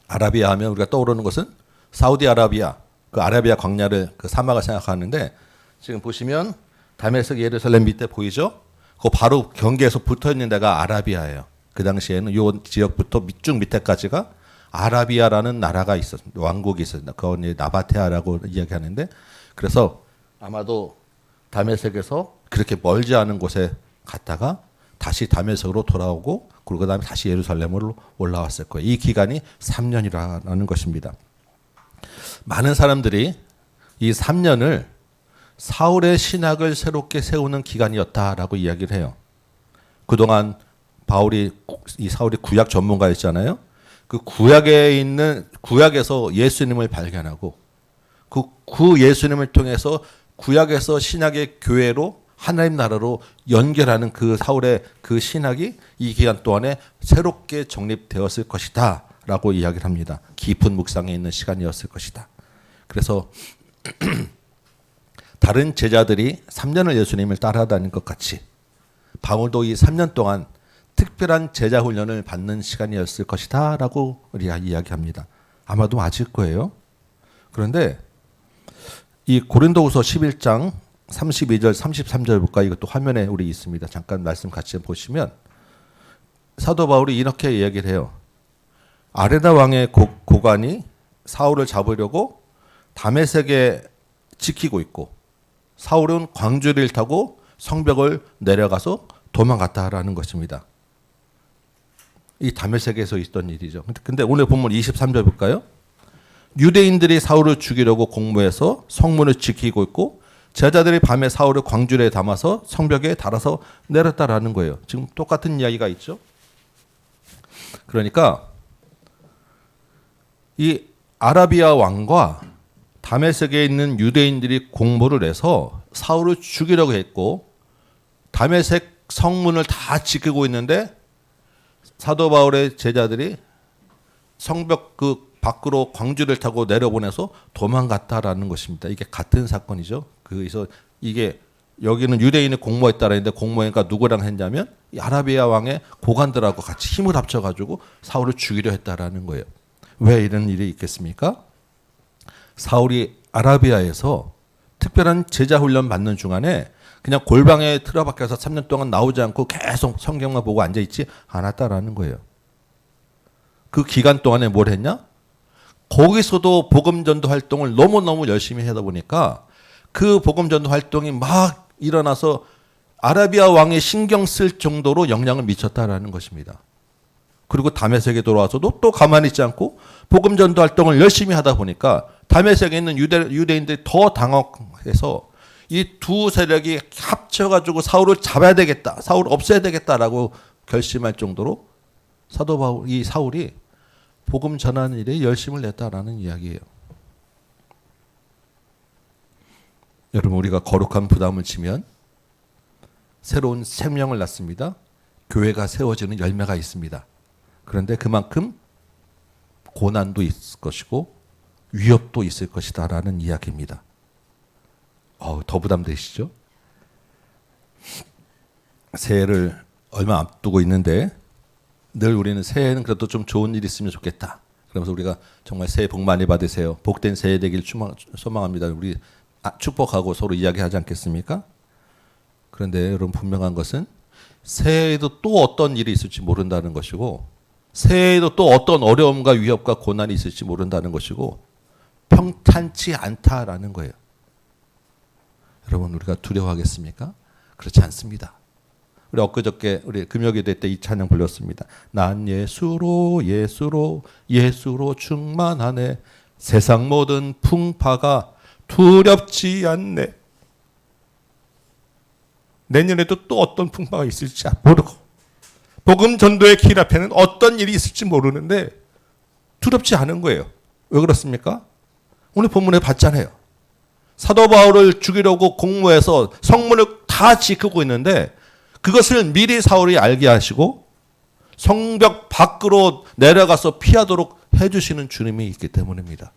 아라비아 하면 우리가 떠오르는 것은 사우디아라비아, 그 아라비아 광야를 그 사막을 생각하는데 지금 보시면 다메섹 예루살렘 밑에 보이죠? 그 바로 경계에서 붙어 있는 데가 아라비아예요. 그 당시에는 이 지역부터 쭉 밑에까지가 아라비아라는 나라가 있었습니다. 왕국이 있었습니다. 그건 나바테아라고 이야기하는데 그래서 아마도 다메섹에서 그렇게 멀지 않은 곳에 갔다가 다시 다메섹으로 돌아오고 그리고 그다음에 다시 예루살렘으로 올라왔을 거예요. 이 기간이 3년이라는 것입니다. 많은 사람들이 이 3년을 사울의 신학을 새롭게 세우는 기간이었다라고 이야기를 해요. 그동안 이 사울이 구약 전문가였잖아요. 그 구약에서 예수님을 발견하고 그 예수님을 통해서 구약에서 신약의 교회로 하나님 나라로 연결하는 그 사울의 그 신학이 이 기간 동안에 새롭게 정립되었을 것이다 라고 이야기를 합니다. 깊은 묵상에 있는 시간이었을 것이다. 그래서 다른 제자들이 3년을 예수님을 따라다닌 것 같이 바울도 이 3년 동안 특별한 제자 훈련을 받는 시간이었을 것이다 라고 우리가 이야기합니다. 아마도 맞을 거예요. 그런데 이 고린도후서 11장 32절, 33절 볼까? 이것도 화면에 우리 있습니다. 잠깐 말씀 같이 보시면 사도 바울이 이렇게 이야기를 해요. 아레나 왕의 고관이 사울을 잡으려고 다메섹에 지키고 있고 사울은 광주리를 타고 성벽을 내려가서 도망갔다라는 것입니다. 이 다메섹에서 있던 일이죠. 근데 오늘 본문 23절 볼까요? 유대인들이 사울을 죽이려고 공모해서 성문을 지키고 있고 제자들이 밤에 사울을 광주리에 담아서 성벽에 달아서 내렸다라는 거예요. 지금 똑같은 이야기가 있죠. 그러니까 이 아라비아 왕과 다메섹에 있는 유대인들이 공모를 해서 사울을 죽이려고 했고 다메섹 성문을 다 지키고 있는데 사도 바울의 제자들이 성벽 그 밖으로 광주를 타고 내려보내서 도망갔다라는 것입니다. 이게 같은 사건이죠. 그래서 이게 여기는 유대인이 공모했다라는데 공모니까 누구랑 했냐면 이 아라비아 왕의 고관들하고 같이 힘을 합쳐가지고 사울을 죽이려 했다라는 거예요. 왜 이런 일이 있겠습니까? 사울이 아라비아에서 특별한 제자 훈련 받는 중간에 그냥 골방에 틀어박혀서 3년 동안 나오지 않고 계속 성경만 보고 앉아있지 않았다라는 거예요. 그 기간 동안에 뭘 했냐? 거기서도 복음전도 활동을 너무너무 열심히 하다 보니까 그 복음전도 활동이 막 일어나서 아라비아 왕이 신경 쓸 정도로 영향을 미쳤다라는 것입니다. 그리고 다메섹에 돌아와서도 또 가만히 있지 않고 복음전도 활동을 열심히 하다 보니까 다메섹에 있는 유대인들이 더 당혹해서 이 두 세력이 합쳐가지고 사울을 잡아야 되겠다, 사울을 없애야 되겠다라고 결심할 정도로 사도 바울, 이 사울이 복음 전하는 일에 열심을 냈다라는 이야기예요. 여러분, 우리가 거룩한 부담을 지면 새로운 생명을 낳습니다. 교회가 세워지는 열매가 있습니다. 그런데 그만큼 고난도 있을 것이고 위협도 있을 것이다라는 이야기입니다. 더 부담되시죠? 새해를 얼마 앞두고 있는데 늘 우리는 새해는 그래도 좀 좋은 일 있으면 좋겠다. 그러면서 우리가 정말 새해 복 많이 받으세요. 복된 새해 되길 소망합니다. 우리 축복하고 서로 이야기하지 않겠습니까? 그런데 여러분, 분명한 것은 새해에도 또 어떤 일이 있을지 모른다는 것이고 새해에도 또 어떤 어려움과 위협과 고난이 있을지 모른다는 것이고 평탄치 않다라는 거예요. 여러분, 우리가 두려워하겠습니까? 그렇지 않습니다. 우리 엊그저께 우리 금요기도 때 이 찬양 불렀습니다. 난 예수로 충만하네. 세상 모든 풍파가 두렵지 않네. 내년에도 또 어떤 풍파가 있을지 모르고 복음 전도의 길 앞에는 어떤 일이 있을지 모르는데 두렵지 않은 거예요. 왜 그렇습니까? 오늘 본문에 봤잖아요. 사도 바울을 죽이려고 공모해서 성문을 다 지키고 있는데 그것을 미리 사울이 알게 하시고 성벽 밖으로 내려가서 피하도록 해주시는 주님이 있기 때문입니다.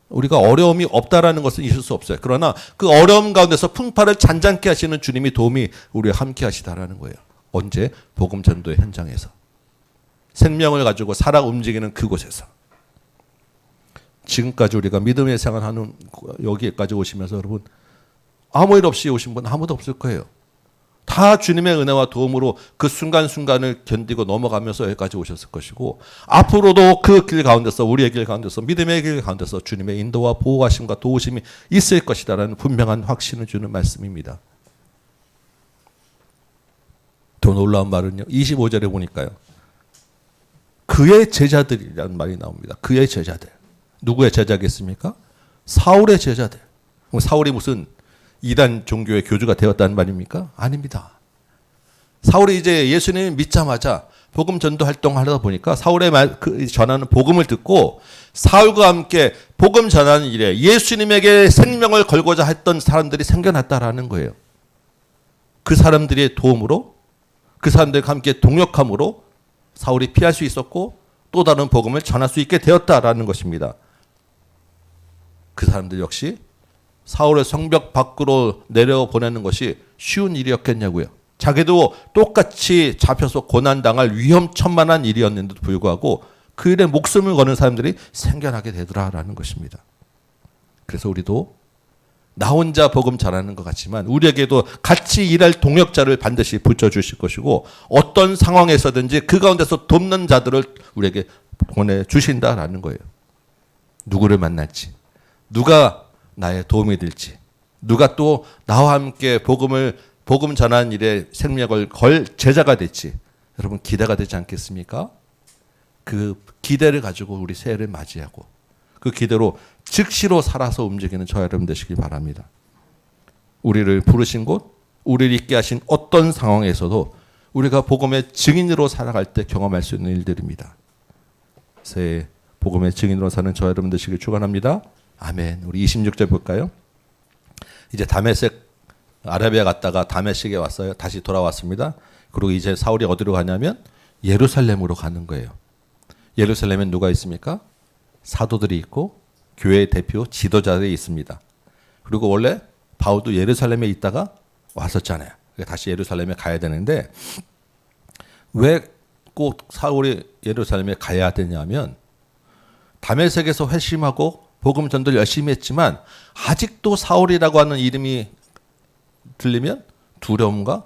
우리가 어려움이 없다라는 것은 있을 수 없어요. 그러나 그 어려움 가운데서 풍파를 잔잔케 하시는 주님이 도움이 우리와 함께 하시다라는 거예요. 언제? 복음 전도의 현장에서. 생명을 가지고 살아 움직이는 그곳에서. 지금까지 우리가 믿음의 생활하는 여기까지 오시면서 여러분 아무 일 없이 오신 분 아무도 없을 거예요. 다 주님의 은혜와 도움으로 그 순간순간을 견디고 넘어가면서 여기까지 오셨을 것이고 앞으로도 그 길 가운데서 우리의 길 가운데서 믿음의 길 가운데서 주님의 인도와 보호하심과 도우심이 있을 것이다라는 분명한 확신을 주는 말씀입니다. 더 놀라운 말은요. 25절에 보니까요. 그의 제자들이라는 말이 나옵니다. 그의 제자들. 누구의 제자겠습니까? 사울의 제자들. 사울이 무슨 이단 종교의 교주가 되었다는 말입니까? 아닙니다. 사울이 이제 예수님을 믿자마자 복음 전도 활동을 하다 보니까 사울의 전하는 복음을 듣고 사울과 함께 복음 전하는 일에 예수님에게 생명을 걸고자 했던 사람들이 생겨났다라는 거예요. 그 사람들의 도움으로 그 사람들과 함께 동역함으로 사울이 피할 수 있었고 또 다른 복음을 전할 수 있게 되었다라는 것입니다. 그 사람들 역시 사울의 성벽 밖으로 내려보내는 것이 쉬운 일이었겠냐고요. 자기도 똑같이 잡혀서 고난당할 위험천만한 일이었는데도 불구하고 그 일에 목숨을 거는 사람들이 생겨나게 되더라라는 것입니다. 그래서 우리도 나 혼자 복음 전하는 것 같지만 우리에게도 같이 일할 동역자를 반드시 붙여주실 것이고 어떤 상황에서든지 그 가운데서 돕는 자들을 우리에게 보내주신다라는 거예요. 누구를 만날지, 누가 나의 도움이 될지, 누가 또 나와 함께 복음 전하는 일에 생명을 걸 제자가 될지 여러분 기대가 되지 않겠습니까? 그 기대를 가지고 우리 새해를 맞이하고 그 기대로 즉시로 살아서 움직이는 저와 여러분 되시길 바랍니다. 우리를 부르신 곳, 우리를 있게 하신 어떤 상황에서도 우리가 복음의 증인으로 살아갈 때 경험할 수 있는 일들입니다. 새해 복음의 증인으로 사는 저와 여러분 되시길 축원합니다. 아멘. 우리 26절 볼까요? 이제 다메섹 아라비아 갔다가 다메섹에 왔어요. 다시 돌아왔습니다. 그리고 이제 사울이 어디로 가냐면 예루살렘으로 가는 거예요. 예루살렘엔 누가 있습니까? 사도들이 있고 교회의 대표 지도자들이 있습니다. 그리고 원래 바울도 예루살렘에 있다가 왔었잖아요. 다시 예루살렘에 가야 되는데 왜 꼭 사울이 예루살렘에 가야 되냐면 다메섹에서 회심하고 복음 전도를 열심히 했지만 아직도 사울이라고 하는 이름이 들리면 두려움과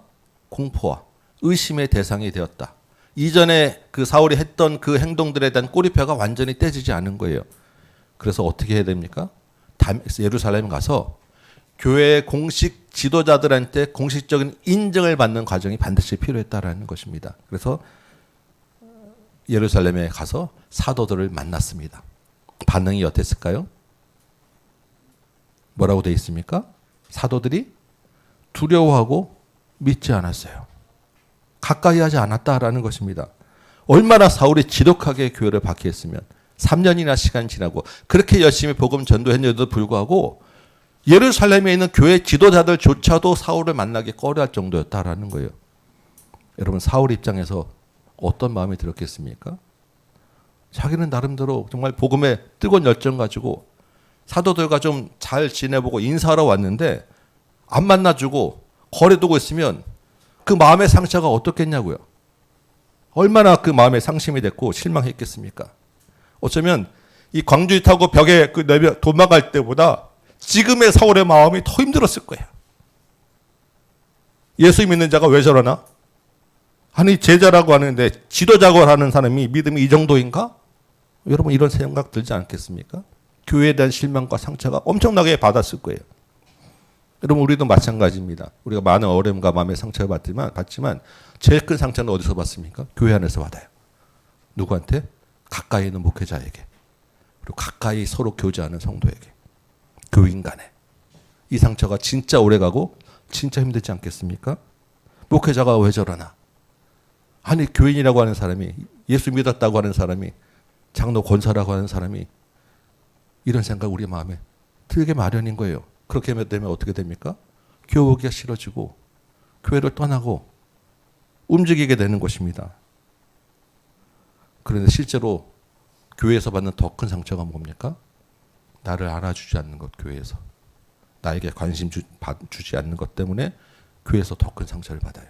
공포와 의심의 대상이 되었다. 이전에 그 사울이 했던 그 행동들에 대한 꼬리표가 완전히 떼지지 않은 거예요. 그래서 어떻게 해야 됩니까? 예루살렘 가서 교회의 공식 지도자들한테 공식적인 인정을 받는 과정이 반드시 필요했다라는 것입니다. 그래서 예루살렘에 가서 사도들을 만났습니다. 반응이 어땠을까요? 뭐라고 되어 있습니까? 사도들이 두려워하고 믿지 않았어요. 가까이 하지 않았다라는 것입니다. 얼마나 사울이 지독하게 교회를 박해했으면 3년이나 시간이 지나고 그렇게 열심히 복음 전도했는데도 불구하고 예루살렘에 있는 교회 지도자들조차도 사울을 만나기 꺼려할 정도였다라는 거예요. 여러분 사울 입장에서 어떤 마음이 들었겠습니까? 자기는 나름대로 정말 복음에 뜨거운 열정 가지고 사도들과 좀 잘 지내보고 인사하러 왔는데 안 만나주고 거래두고 있으면 그 마음의 상처가 어떻겠냐고요. 얼마나 그 마음에 상심이 됐고 실망했겠습니까? 어쩌면 이 광주리 타고 벽에 그 내려 도망갈 때보다 지금의 사울의 마음이 더 힘들었을 거예요. 예수 믿는 자가 왜 저러나? 아니 제자라고 하는데 지도자고 하는 사람이 믿음이 이 정도인가? 여러분 이런 생각 들지 않겠습니까? 교회에 대한 실망과 상처가 엄청나게 받았을 거예요. 여러분 우리도 마찬가지입니다. 우리가 많은 어려움과 마음의 상처를 받지만 제일 큰 상처는 어디서 받습니까? 교회 안에서 받아요. 누구한테? 가까이 있는 목회자에게. 그리고 가까이 서로 교제하는 성도에게. 교인 간에. 이 상처가 진짜 오래가고 진짜 힘들지 않겠습니까? 목회자가 왜 저러나? 아니 교인이라고 하는 사람이 예수 믿었다고 하는 사람이 장로 권사라고 하는 사람이 이런 생각 우리 마음에 들게 마련인 거예요. 그렇게 되면 어떻게 됩니까? 교회 오기가 싫어지고 교회를 떠나고 움직이게 되는 것입니다. 그런데 실제로 교회에서 받는 더 큰 상처가 뭡니까? 나를 알아주지 않는 것, 교회에서. 나에게 관심 주지 않는 것 때문에 교회에서 더 큰 상처를 받아요.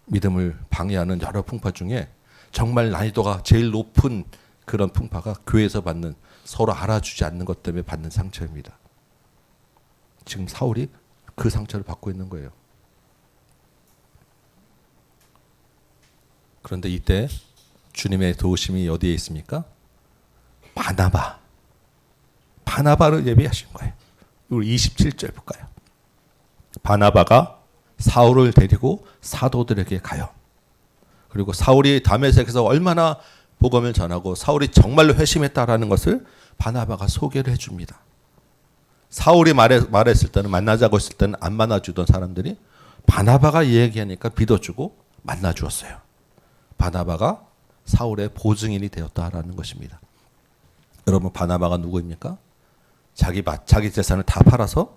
믿음을 방해하는 여러 풍파 중에 정말 난이도가 제일 높은 그런 풍파가 교회에서 받는 서로 알아주지 않는 것 때문에 받는 상처입니다. 지금 사울이 그 상처를 받고 있는 거예요. 그런데 이때 주님의 도우심이 어디에 있습니까? 바나바를 예비하신 거예요. 우리 27절 볼까요? 바나바가 사울을 데리고 사도들에게 가요. 그리고 사울이 다메섹에서 얼마나 복음을 전하고 사울이 정말로 회심했다라는 것을 바나바가 소개를 해줍니다. 사울이 말했을 때는 만나자고 했을 때는 안 만나주던 사람들이 바나바가 얘기하니까 믿어주고 만나주었어요. 바나바가 사울의 보증인이 되었다라는 것입니다. 여러분 바나바가 누구입니까? 자기 재산을 다 팔아서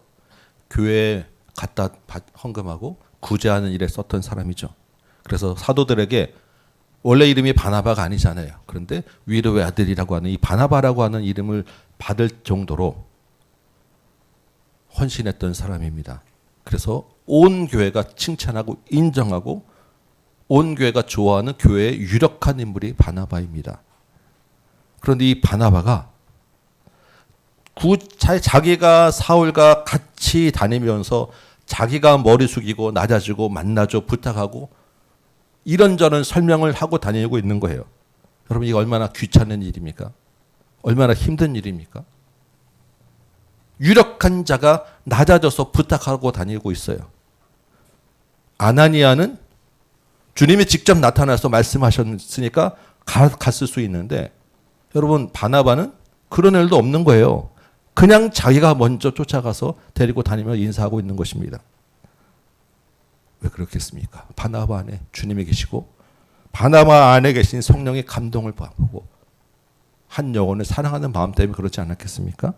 교회에 갖다 헌금하고 구제하는 일에 썼던 사람이죠. 그래서 사도들에게 원래 이름이 바나바가 아니잖아요. 그런데 위로의 아들이라고 하는 이 바나바라고 하는 이름을 받을 정도로 헌신했던 사람입니다. 그래서 온 교회가 칭찬하고 인정하고 온 교회가 좋아하는 교회의 유력한 인물이 바나바입니다. 그런데 이 바나바가 자기가 사울과 같이 다니면서 자기가 머리 숙이고 낮아지고 만나줘 부탁하고 이런저런 설명을 하고 다니고 있는 거예요. 여러분 이게 얼마나 귀찮은 일입니까? 얼마나 힘든 일입니까? 유력한 자가 낮아져서 부탁하고 다니고 있어요. 아나니아는 주님이 직접 나타나서 말씀하셨으니까 갔을 수 있는데 여러분 바나바는 그런 일도 없는 거예요. 그냥 자기가 먼저 쫓아가서 데리고 다니며 인사하고 있는 것입니다. 왜 그렇겠습니까? 바나바 안에 주님이 계시고 바나바 안에 계신 성령의 감동을 보고 한 영혼을 사랑하는 마음 때문에 그렇지 않았겠습니까?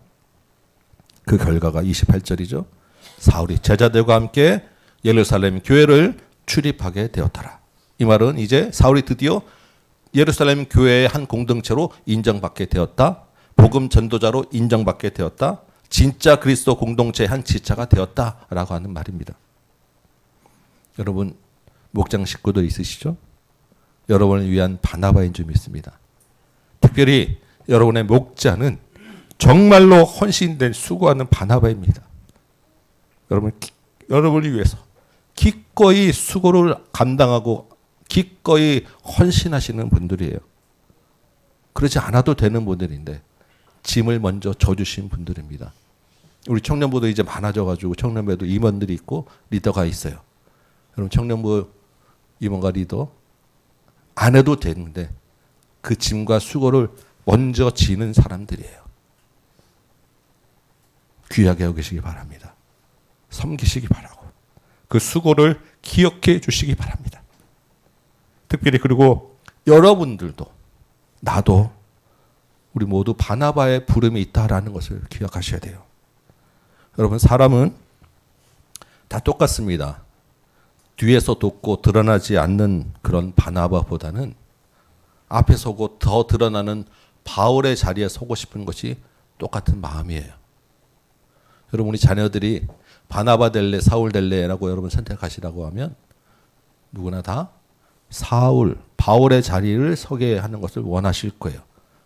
그 결과가 28절이죠. 사울이 제자들과 함께 예루살렘 교회를 출입하게 되었더라. 이 말은 이제 사울이 드디어 예루살렘 교회의 한 공동체로 인정받게 되었다. 복음 전도자로 인정받게 되었다. 진짜 그리스도 공동체의 한 지체가 되었다라고 하는 말입니다. 여러분 목장 식구들 있으시죠? 여러분을 위한 바나바인 줄 믿습니다. 특별히 여러분의 목자는 정말로 헌신된 수고하는 바나바입니다. 여러분을 위해서 기꺼이 수고를 감당하고 기꺼이 헌신하시는 분들이에요. 그러지 않아도 되는 분들인데 짐을 먼저 져주신 분들입니다. 우리 청년부도 이제 많아져가지고 청년부에도 임원들이 있고 리더가 있어요. 여러분 청년부 임원과 리더 안 해도 되는데 그 짐과 수고를 먼저 지는 사람들이에요. 귀하게 여기시기 바랍니다. 섬기시기 바라고 그 수고를 기억해 주시기 바랍니다. 특별히 그리고 여러분들도 나도 우리 모두 바나바의 부름이 있다라는 것을 기억하셔야 돼요. 여러분 사람은 다 똑같습니다. 뒤에서 돕고 드러나지 않는 그런 바나바보다는 앞에 서고 더 드러나는 바울의 자리에 서고 싶은 것이 똑같은 마음이에요. 여러분 우리 자녀들이 바나바 될래 사울 될래라고 여러분 선택하시라고 하면 누구나 다 바울의 자리를 서게 하는 것을 원하실 거예요.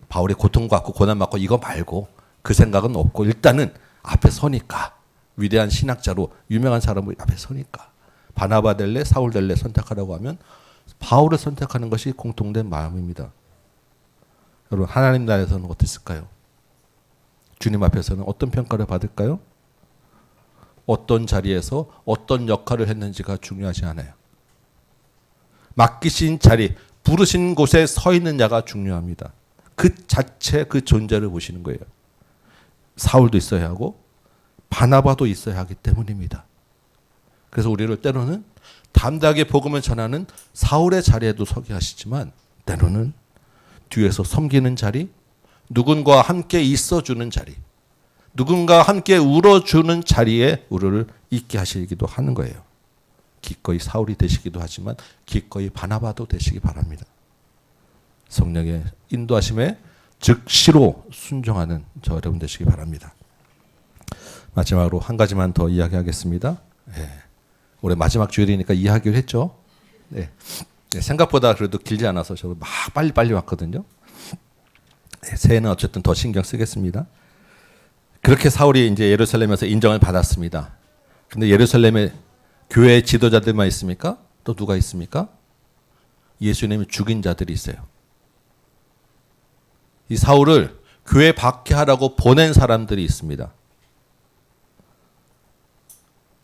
바울이 고통받고 고난받고 이거 말고 그 생각은 없고 일단은 앞에 서니까 위대한 신학자로 유명한 사람을 앞에 서니까 바나바 될래 사울 될래 선택하라고 하면 바울을 선택하는 것이 공통된 마음입니다. 여러분 하나님 나라에서는 어땠을까요? 주님 앞에서는 어떤 평가를 받을까요? 어떤 자리에서 어떤 역할을 했는지가 중요하지 않아요. 맡기신 자리, 부르신 곳에 서 있는 자가 중요합니다. 그 자체 그 존재를 보시는 거예요. 사울도 있어야 하고 바나바도 있어야 하기 때문입니다. 그래서 우리를 때로는 담대하게 복음을 전하는 사울의 자리에도 서게 하시지만 때로는 뒤에서 섬기는 자리, 누군가와 함께 있어주는 자리, 누군가와 함께 울어주는 자리에 우리를 있게 하시기도 하는 거예요. 기꺼이 사울이 되시기도 하지만 기꺼이 바나바도 되시기 바랍니다. 성령의 인도하심에 즉시로 순종하는 저 여러분 되시기 바랍니다. 마지막으로 한 가지만 더 이야기하겠습니다. 올해 마지막 주일이니까 이야기를 했죠. 생각보다 그래도 길지 않아서 저도 막 빨리 왔거든요. 새해는 어쨌든 더 신경 쓰겠습니다. 그렇게 사울이 이제 예루살렘에서 인정을 받았습니다. 근데 예루살렘에 교회 지도자들만 있습니까? 또 누가 있습니까? 예수님을 죽인 자들이 있어요. 이 사울을 교회 박해하라고 보낸 사람들이 있습니다.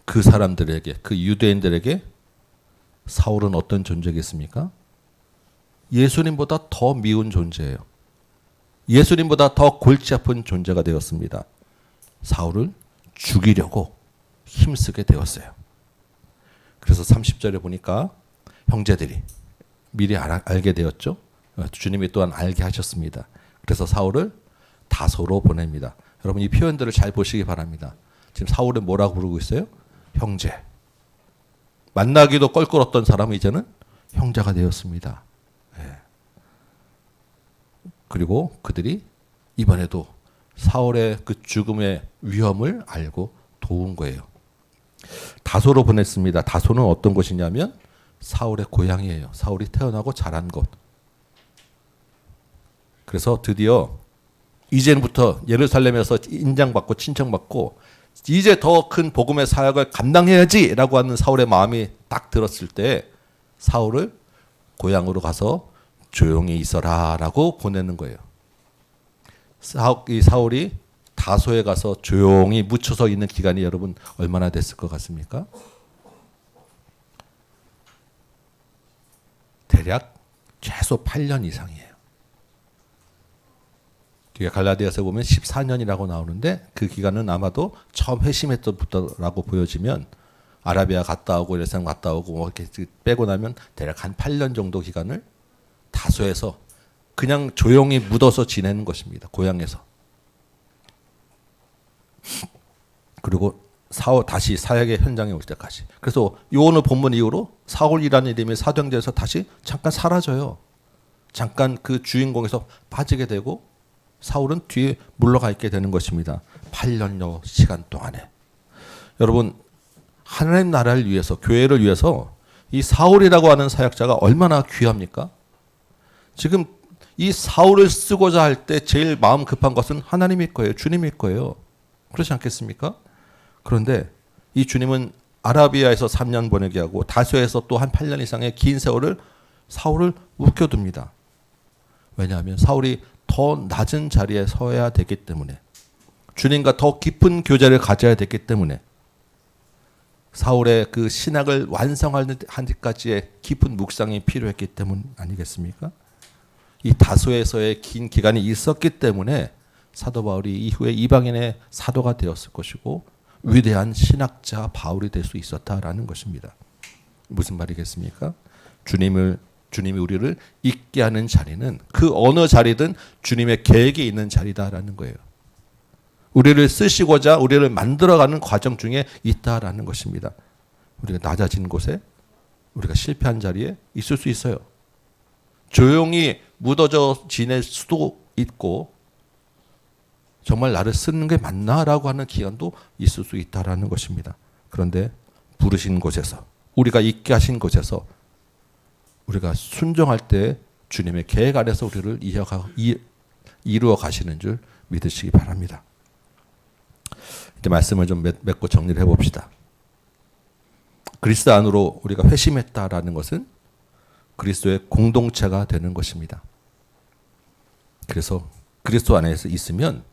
그 사람들에게, 그 유대인들에게 사울은 어떤 존재겠습니까? 예수님보다 더 미운 존재예요. 예수님보다 더 골치 아픈 존재가 되었습니다. 사울을 죽이려고 힘쓰게 되었어요. 그래서 30절에 보니까 형제들이 미리 알게 되었죠. 주님이 또한 알게 하셨습니다. 그래서 사울을 다소로 보냅니다. 여러분 이 표현들을 잘 보시기 바랍니다. 지금 사울은 뭐라고 부르고 있어요? 형제. 만나기도 껄끄럽던 사람은 이제는 형제가 되었습니다. 그리고 그들이 이번에도 사울의 그 죽음의 위험을 알고 도운 거예요. 다소로 보냈습니다. 다소는 어떤 곳이냐면 사울의 고향이에요. 사울이 태어나고 자란 곳. 그래서 드디어 이제부터 예루살렘에서 인장받고 칭찬받고 이제 더 큰 복음의 사역을 감당해야지라고 하는 사울의 마음이 딱 들었을 때 사울을 고향으로 가서 조용히 있어라라고 보내는 거예요. 이 사울이 다소에 가서 조용히 묻혀서 있는 기간이 여러분 얼마나 됐을 것 같습니까? 대략 최소 8년 이상이에요. 갈라디아서 보면 14년이라고 나오는데 그 기간은 아마도 처음 회심했던 부터라고 보여지면 아라비아 갔다 오고 예루살렘 갔다 오고 뭐 이렇게 빼고 나면 대략 한 8년 정도 기간을 다소에서 그냥 조용히 묻어서 지내는 것입니다. 고향에서. 그리고 사울 다시 사역의 현장에 올 때까지. 그래서 요 오늘 본문 이후로 사울이라는 이름이 사도행전에서 다시 잠깐 사라져요. 잠깐 그 주인공에서 빠지게 되고 사울은 뒤에 물러가 있게 되는 것입니다. 8년여 시간 동안에. 여러분 하나님 나라를 위해서 교회를 위해서 이 사울이라고 하는 사역자가 얼마나 귀합니까? 지금 이 사울을 쓰고자 할 때 제일 마음 급한 것은 하나님일 거예요. 주님일 거예요. 그렇지 않겠습니까? 그런데 이 주님은 아라비아에서 3년 보내게 하고 다소에서 또 한 8년 이상의 긴 세월을 사울을 묵혀둡니다. 왜냐하면 사울이 더 낮은 자리에 서야 되기 때문에 주님과 더 깊은 교제를 가져야 되기 때문에 사울의 그 신학을 완성하는 데까지의 깊은 묵상이 필요했기 때문 아니겠습니까? 이 다소에서의 긴 기간이 있었기 때문에 사도 바울이 이후에 이방인의 사도가 되었을 것이고 위대한 신학자 바울이 될 수 있었다라는 것입니다. 무슨 말이겠습니까? 주님이 우리를 있게 하는 자리는 그 어느 자리든 주님의 계획이 있는 자리다라는 거예요. 우리를 쓰시고자 우리를 만들어가는 과정 중에 있다라는 것입니다. 우리가 낮아진 곳에 우리가 실패한 자리에 있을 수 있어요. 조용히 묻어져 지낼 수도 있고 정말 나를 쓰는 게 맞나라고 하는 기간도 있을 수 있다라는 것입니다. 그런데 부르신 곳에서 우리가 있게 하신 곳에서 우리가 순종할 때 주님의 계획 안에서 우리를 이루어 가시는 줄 믿으시기 바랍니다. 이제 말씀을 좀 맺고 정리를 해봅시다. 그리스도 안으로 우리가 회심했다라는 것은 그리스도의 공동체가 되는 것입니다. 그래서 그리스도 안에서 있으면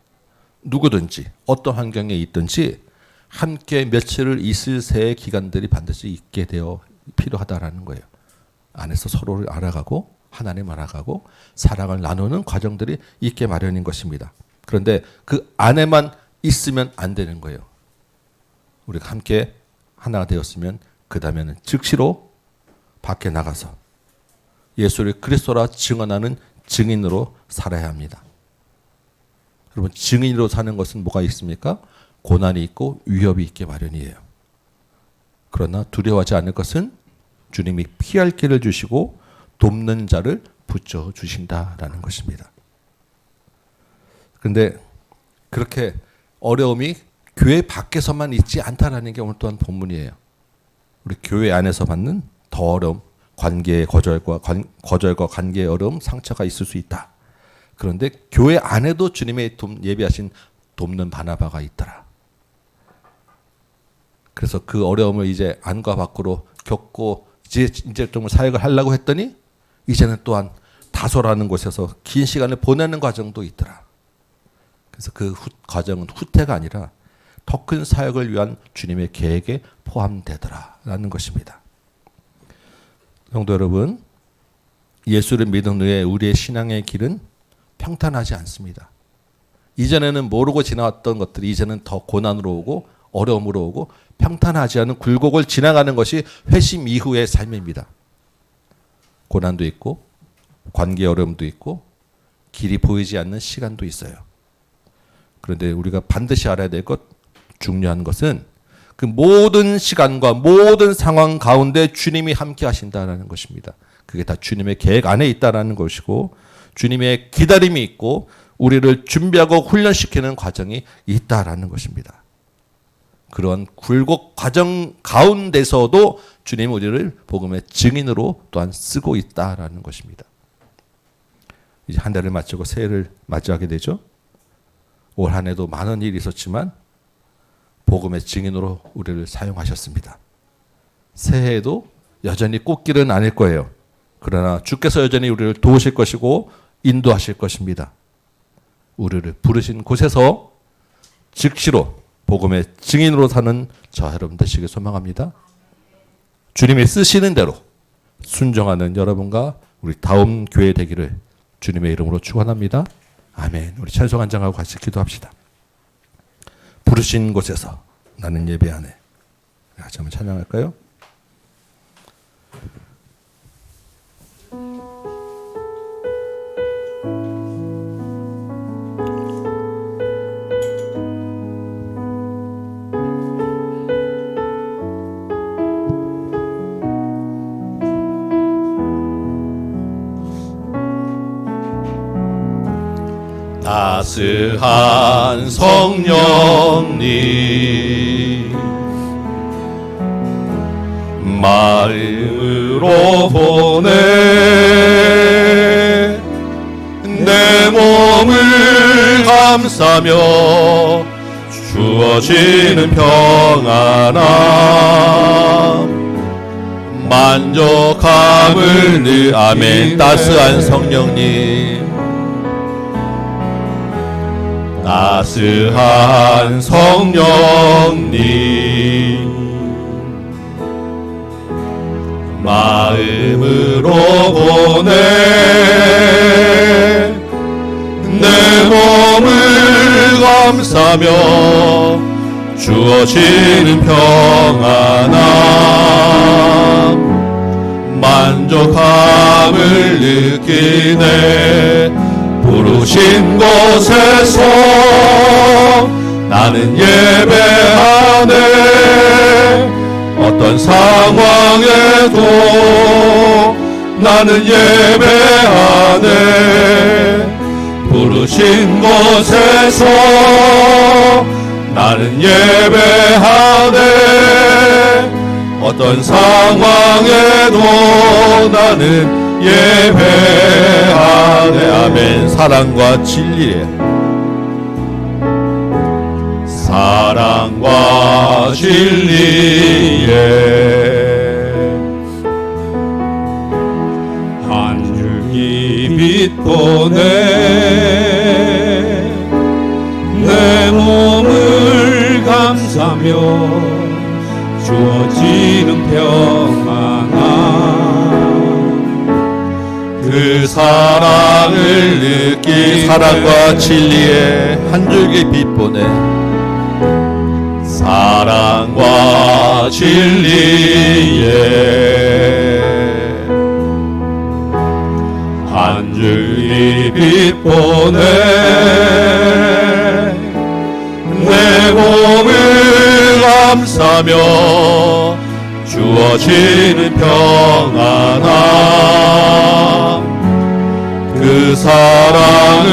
누구든지 어떤 환경에 있든지 함께 며칠을 있을 새의 기간들이 반드시 있게 되어 필요하다라는 거예요. 안에서 서로를 알아가고 하나님 알아가고 사랑을 나누는 과정들이 있게 마련인 것입니다. 그런데 그 안에만 있으면 안 되는 거예요. 우리가 함께 하나가 되었으면 그 다음에는 즉시로 밖에 나가서 예수를 그리스도라 증언하는 증인으로 살아야 합니다. 여러분 증인으로 사는 것은 뭐가 있습니까? 고난이 있고 위협이 있게 마련이에요. 그러나 두려워하지 않을 것은 주님이 피할 길을 주시고 돕는 자를 붙여 주신다라는 것입니다. 그런데 그렇게 어려움이 교회 밖에서만 있지 않다라는 게 오늘 또한 본문이에요. 우리 교회 안에서 받는 더 어려움, 관계의 거절과 관계의 어려움, 상처가 있을 수 있다. 그런데 교회 안에도 주님의 예비하신 돕는 바나바가 있더라. 그래서 그 어려움을 이제 안과 밖으로 겪고 이제 좀 사역을 하려고 했더니 이제는 또한 다소라는 곳에서 긴 시간을 보내는 과정도 있더라. 그래서 그 과정은 후퇴가 아니라 더 큰 사역을 위한 주님의 계획에 포함되더라라는 것입니다. 성도 여러분, 예수를 믿은 후에 우리의 신앙의 길은 평탄하지 않습니다. 이전에는 모르고 지나왔던 것들이 이제는 더 고난으로 오고 어려움으로 오고 평탄하지 않은 굴곡을 지나가는 것이 회심 이후의 삶입니다. 고난도 있고 관계 어려움도 있고 길이 보이지 않는 시간도 있어요. 그런데 우리가 반드시 알아야 될 것, 중요한 것은 그 모든 시간과 모든 상황 가운데 주님이 함께 하신다는 것입니다. 그게 다 주님의 계획 안에 있다는 것이고 주님의 기다림이 있고 우리를 준비하고 훈련시키는 과정이 있다라는 것입니다. 그런 굴곡 과정 가운데서도 주님 우리를 복음의 증인으로 또한 쓰고 있다라는 것입니다. 이제 한 달을 마치고 새해를 맞이하게 되죠. 올 한 해도 많은 일이 있었지만 복음의 증인으로 우리를 사용하셨습니다. 새해에도 여전히 꽃길은 아닐 거예요. 그러나 주께서 여전히 우리를 도우실 것이고 인도하실 것입니다. 우리를 부르신 곳에서 즉시로 복음의 증인으로 사는 저 여러분 되시길 소망합니다. 주님이 쓰시는 대로 순종하는 여러분과 우리 다음 교회 되기를 주님의 이름으로 축원합니다. 아멘. 우리 찬송 한 장하고 같이 기도합시다. 부르신 곳에서 나는 예배하네. 같이 한번 찬양할까요? 따스한 성령님 마음으로 보내 내 몸을 감싸며 주어지는 평안함 만족함을 늘 아멘. 따스한 성령님 따스한 성령님 마음으로 보내 내 몸을 감싸며 주어지는 평안함 만족함을 느끼네. 부르신 곳에서 나는 예배하네. 어떤 상황에도 나는 예배하네. 부르신 곳에서 나는 예배하네. 어떤 상황에도 나는 예배하네. 아멘. 사랑과 진리에 사랑과 진리에 한 줄기 빛 보내 내 몸을 감싸며 주어지는 평안함 그 사랑을 느끼 사랑과 진리에 한 줄기 빛 보내 사랑과 진리에 한 줄기 빛 보내 내 몸을 감싸며 주어지는 평안함 그 사랑을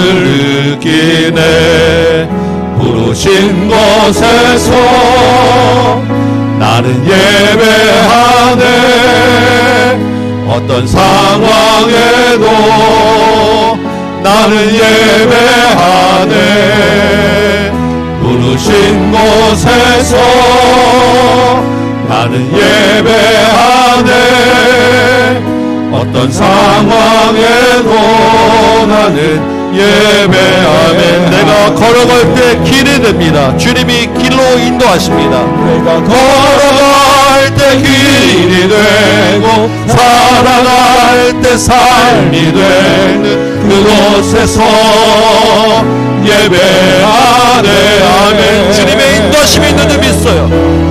느끼네. 부르신 곳에서 나는 예배하네. 어떤 상황에도 나는 예배하네. 부르신 곳에서 나는 예배하네. 어떤 상황에도 나는 예배하네. 내가 걸어갈 때 길이 됩니다. 주님이 길로 인도하십니다. 내가 걸어갈 때 길이 되고 살아갈 때 삶이 되는 그곳에서 예배하네. 아멘. 주님의 인도하심이 있는 줄 믿어요.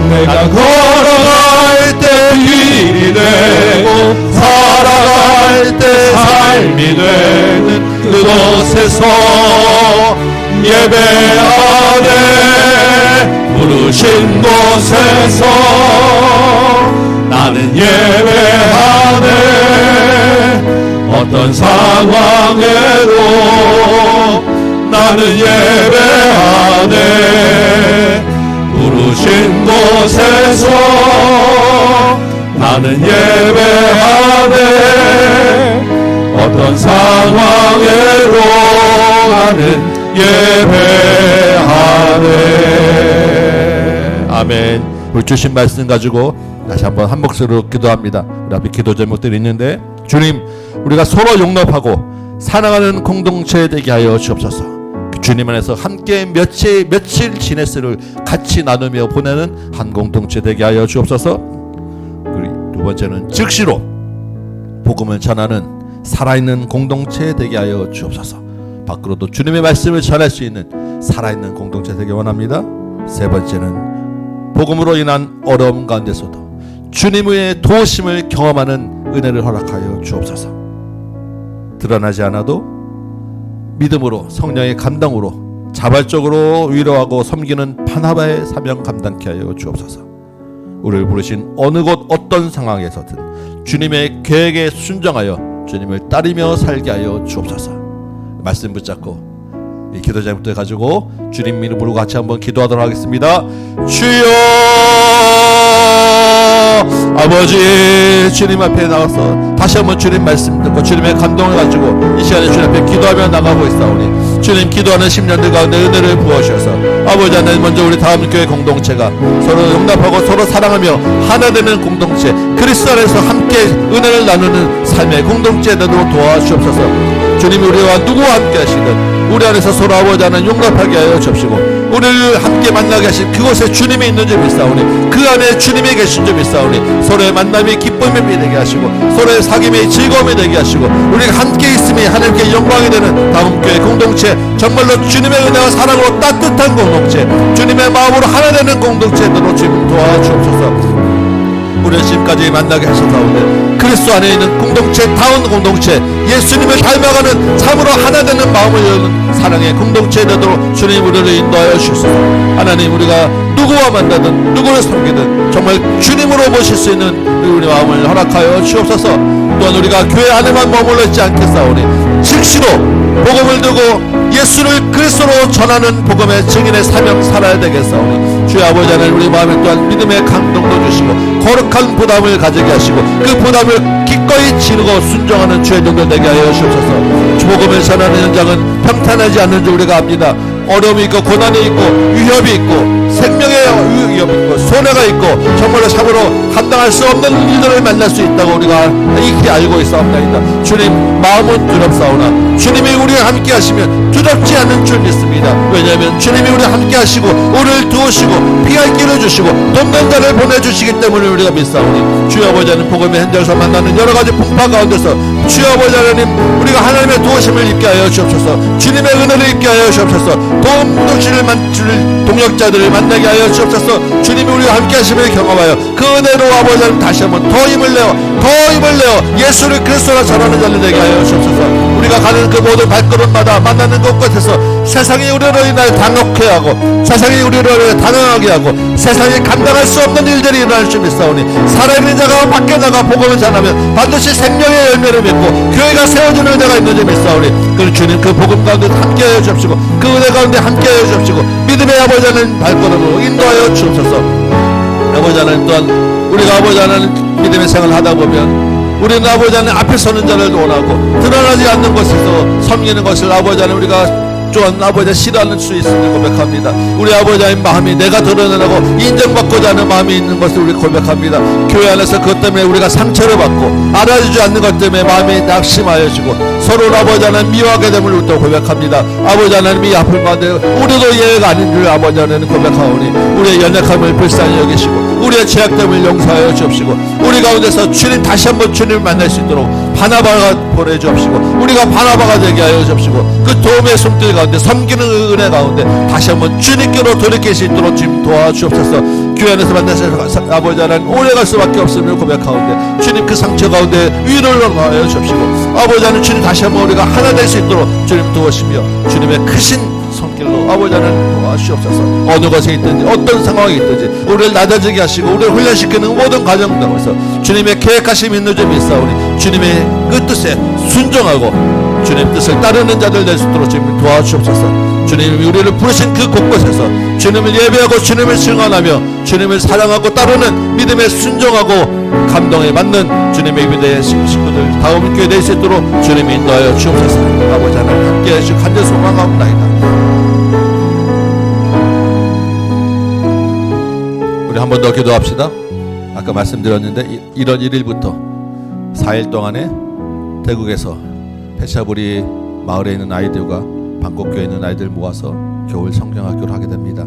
내가 걸어갈 때 길이 되고 살아갈 때 삶이 되는 그곳에서 예배하네. 부르신 곳에서 나는 예배하네. 어떤 상황에도 나는 예배하네. 부르신 곳에서 나는 예배하네. 어떤 상황에도 나는 예배하네. 아멘. 우리 주신 말씀 가지고 다시 한번 한 목소리로 기도합니다. 우리 앞에 기도 제목들이 있는데, 주님, 우리가 서로 용납하고 사랑하는 공동체 되게 하여 주옵소서. 주님 안에서 함께 며칠 지냈을을 같이 나누며 보내는 한 공동체 되게 하여 주옵소서. 그리고 두 번째는 즉시로 복음을 전하는 살아있는 공동체 되게 하여 주옵소서. 밖으로도 주님의 말씀을 전할 수 있는 살아있는 공동체 되기 원합니다. 세 번째는 복음으로 인한 어려움 가운데서도 주님의 도우심을 경험하는 은혜를 허락하여 주옵소서. 드러나지 않아도 믿음으로 성령의 감당으로 자발적으로 위로하고 섬기는 파나바의 사명 감당케 하여 주옵소서. 우리를 부르신 어느 곳 어떤 상황에서든 주님의 계획에 순종하여 주님을 따르며 살게 하여 주옵소서. 말씀 붙잡고 이 기도 제목들 가지고 주님 이름으로 같이 한번 기도하도록 하겠습니다. 주여, 아버지, 주님 앞에 나와서 다시 한번 주님 말씀 듣고 주님의 감동을 가지고 이 시간에 주님 앞에 기도하며 나가고 있사오니 주님 기도하는 10년들 가운데 은혜를 부어주셔서 아버지 하나님, 먼저 우리 다음 교회 공동체가 서로 용납하고 서로 사랑하며 하나 되는 공동체, 그리스도 안에서 함께 은혜를 나누는 삶의 공동체 되도록 도와주옵소서. 주님, 우리와 누구와 함께 하시든 우리 안에서 서로 아버지 하나님 용납하게 하여 주옵시고, 우리를 함께 만나게 하신 그곳에 주님이 있는 줄 믿사오니 그 안에 주님이 계신 줄 믿사오니 서로의 만남이 기쁨이 되게 하시고 서로의 사귐이 즐거움이 되게 하시고 우리가 함께 있음이 하나님께 영광이 되는 다음 교회 공동체, 정말로 주님의 은혜와 사랑으로 따뜻한 공동체, 주님의 마음으로 하나 되는 공동체로 주님 도와주옵소서. 우리를 지금까지 만나게 하셨사오니 그리스도 안에 있는 공동체다운 공동체, 예수님을 닮아가는 참으로 하나 되는 마음을 여는 사랑의 공동체 되도록 주님 우리를 인도하여 주시옵소서. 하나님, 우리가 누구와 만나든 누구를 섬기든 정말 주님으로 모실 수 있는 우리 마음을 허락하여 주옵소서. 또한 우리가 교회 안에만 머물러 있지 않겠사오니 즉시로 복음을 두고 예수를 그리스도로 전하는 복음의 증인의 사명 살아야 되겠사오니 주의 아버지 하나님, 우리 마음에 또한 믿음의 감동도 주시고 거룩한 부담을 가지게 하시고 그 부담을 기꺼이 지르고 순종하는 주의 종들 되게 하여 주옵소서. 복음을 전하는 현장은 평탄하지 않는 줄 우리가 압니다. 어려움이 있고 고난이 있고 위협이 있고 생명의 위협이 있고 손해가 있고 정말로 참으로 감당할 수 없는 일들을 만날 수 있다고 우리가 익히 알고 있사옵나이다. 주님, 마음은 두렵사오나 주님이 우리와 함께 하시면 두렵지 않는 줄 믿습니다. 왜냐하면 주님이 우리와 함께 하시고 우리를 도우시고 피할 길을 주시고 돕는 자를 보내주시기 때문에 우리가 믿사오니 주여 아버지 하나님, 복음의 현장에서 만나는 여러 가지 풍파 가운데서 주여 아버지 하나님, 우리가 하나님의 도우심을 입게 하여 주옵소서. 주님의 은혜를 입게 하여 주옵소서. 도움 주실 동역자들을 만나게 하여 주옵소서. 주님이 우리와 함께 하심을 경험하여 그 은혜로 아버지 하나님 다시 한번 더 힘을 내어 예수를 그리스도로 전하는 자를 되게 하여 주옵소서. 우리가 가는 그 모든 발걸음마다 만나는 곳곳에서 세상이 우리로 인하여 당혹해하고 세상이 우리로 인하여 단언하게 하고 세상이 감당할 수 없는 일들이 일어날 줄 믿사오니 살아있는 자가 밖에 나가 복음을 전하면 반드시 생명의 열매를 맺고 교회가 세워지는 은혜가 있는 줄 믿사오니 그 주님, 그 복음 가운데 함께하여 주옵시고 그 은혜 가운데 함께하여 주옵시고 믿음의 아버지 하나님 발걸음으로 인도하여 주옵소서. 아버지 하나님, 또한 우리가 아버지 하나님 믿음의 생활을 하다 보면 우리는 아버지 하나님 앞에 서는 자를 원하고 드러나지 않는 곳에서 섬기는 것을 아버지 하나님 우리가 또한 아버지 싫어하는 수 있음을 고백합니다. 우리 아버지 하나님 마음이 내가 드러내라고 인정받고자 하는 마음이 있는 것을 우리 고백합니다. 교회 안에서 그것 때문에 우리가 상처를 받고 알아주지 않는 것 때문에 마음이 낙심하여지고 서로 아버지 하나님 미워하게 됨을 우리 또 고백합니다. 아버지 하나님이 아픈 가운데 우리도 예외가 아닌 줄 아버지 하나님 고백하오니 우리의 연약함을 불쌍히 여기시고 우리의 죄악됨을 용서하여 주옵시고 우리 가운데서 주님 다시 한번 주님을 만날 수 있도록 바나바가 보내주옵시고 우리가 바나바가 되게 하여 주옵시고 그 도움의 손길 가운데 섬기는 은혜 가운데 다시 한번 주님께로 돌이킬 수 있도록 주님 도와주옵소서. 교회 안에서 만나서 아버지 하나님 오래갈 수밖에 없음을 고백하는데 주님, 그 상처 가운데 위로를 하여 주옵시고 아버지 하나님, 주님 다시 한번 우리가 하나 될 수 있도록 주님 도우시며 주님의 크신 손길로 아버지 하나님 도와주옵소서. 어느 곳에 있든지 어떤 상황이 있든지 우리를 낮아지게 하시고 우리를 훈련시키는 모든 과정 가운데서 주님의 계획하심이 있는 줄 믿사오니 주님의 그 뜻에 순종하고 주님 뜻을 따르는 자들 될 수 있도록 주님 도와주옵소서. 주님이 우리를 부르신 그 곳곳에서 주님을 예배하고 주님을 증언하며 주님을 사랑하고 따르는 믿음에 순종하고 감동에 맞는 주님의 예배의 식구들 다음 교회 될 수 있도록 주님이 인도하여 주옵소서. 아버지 하나님 함께해 주시고 간절히 소망하옵나이다. 우리 한 번 더 기도합시다. 아까 말씀드렸는데 1월 1일부터 4일 동안에 대국에서 페샤부리 마을에 있는 아이들과 방콕교에 있는 아이들 모아서 겨울 성경학교를 하게 됩니다.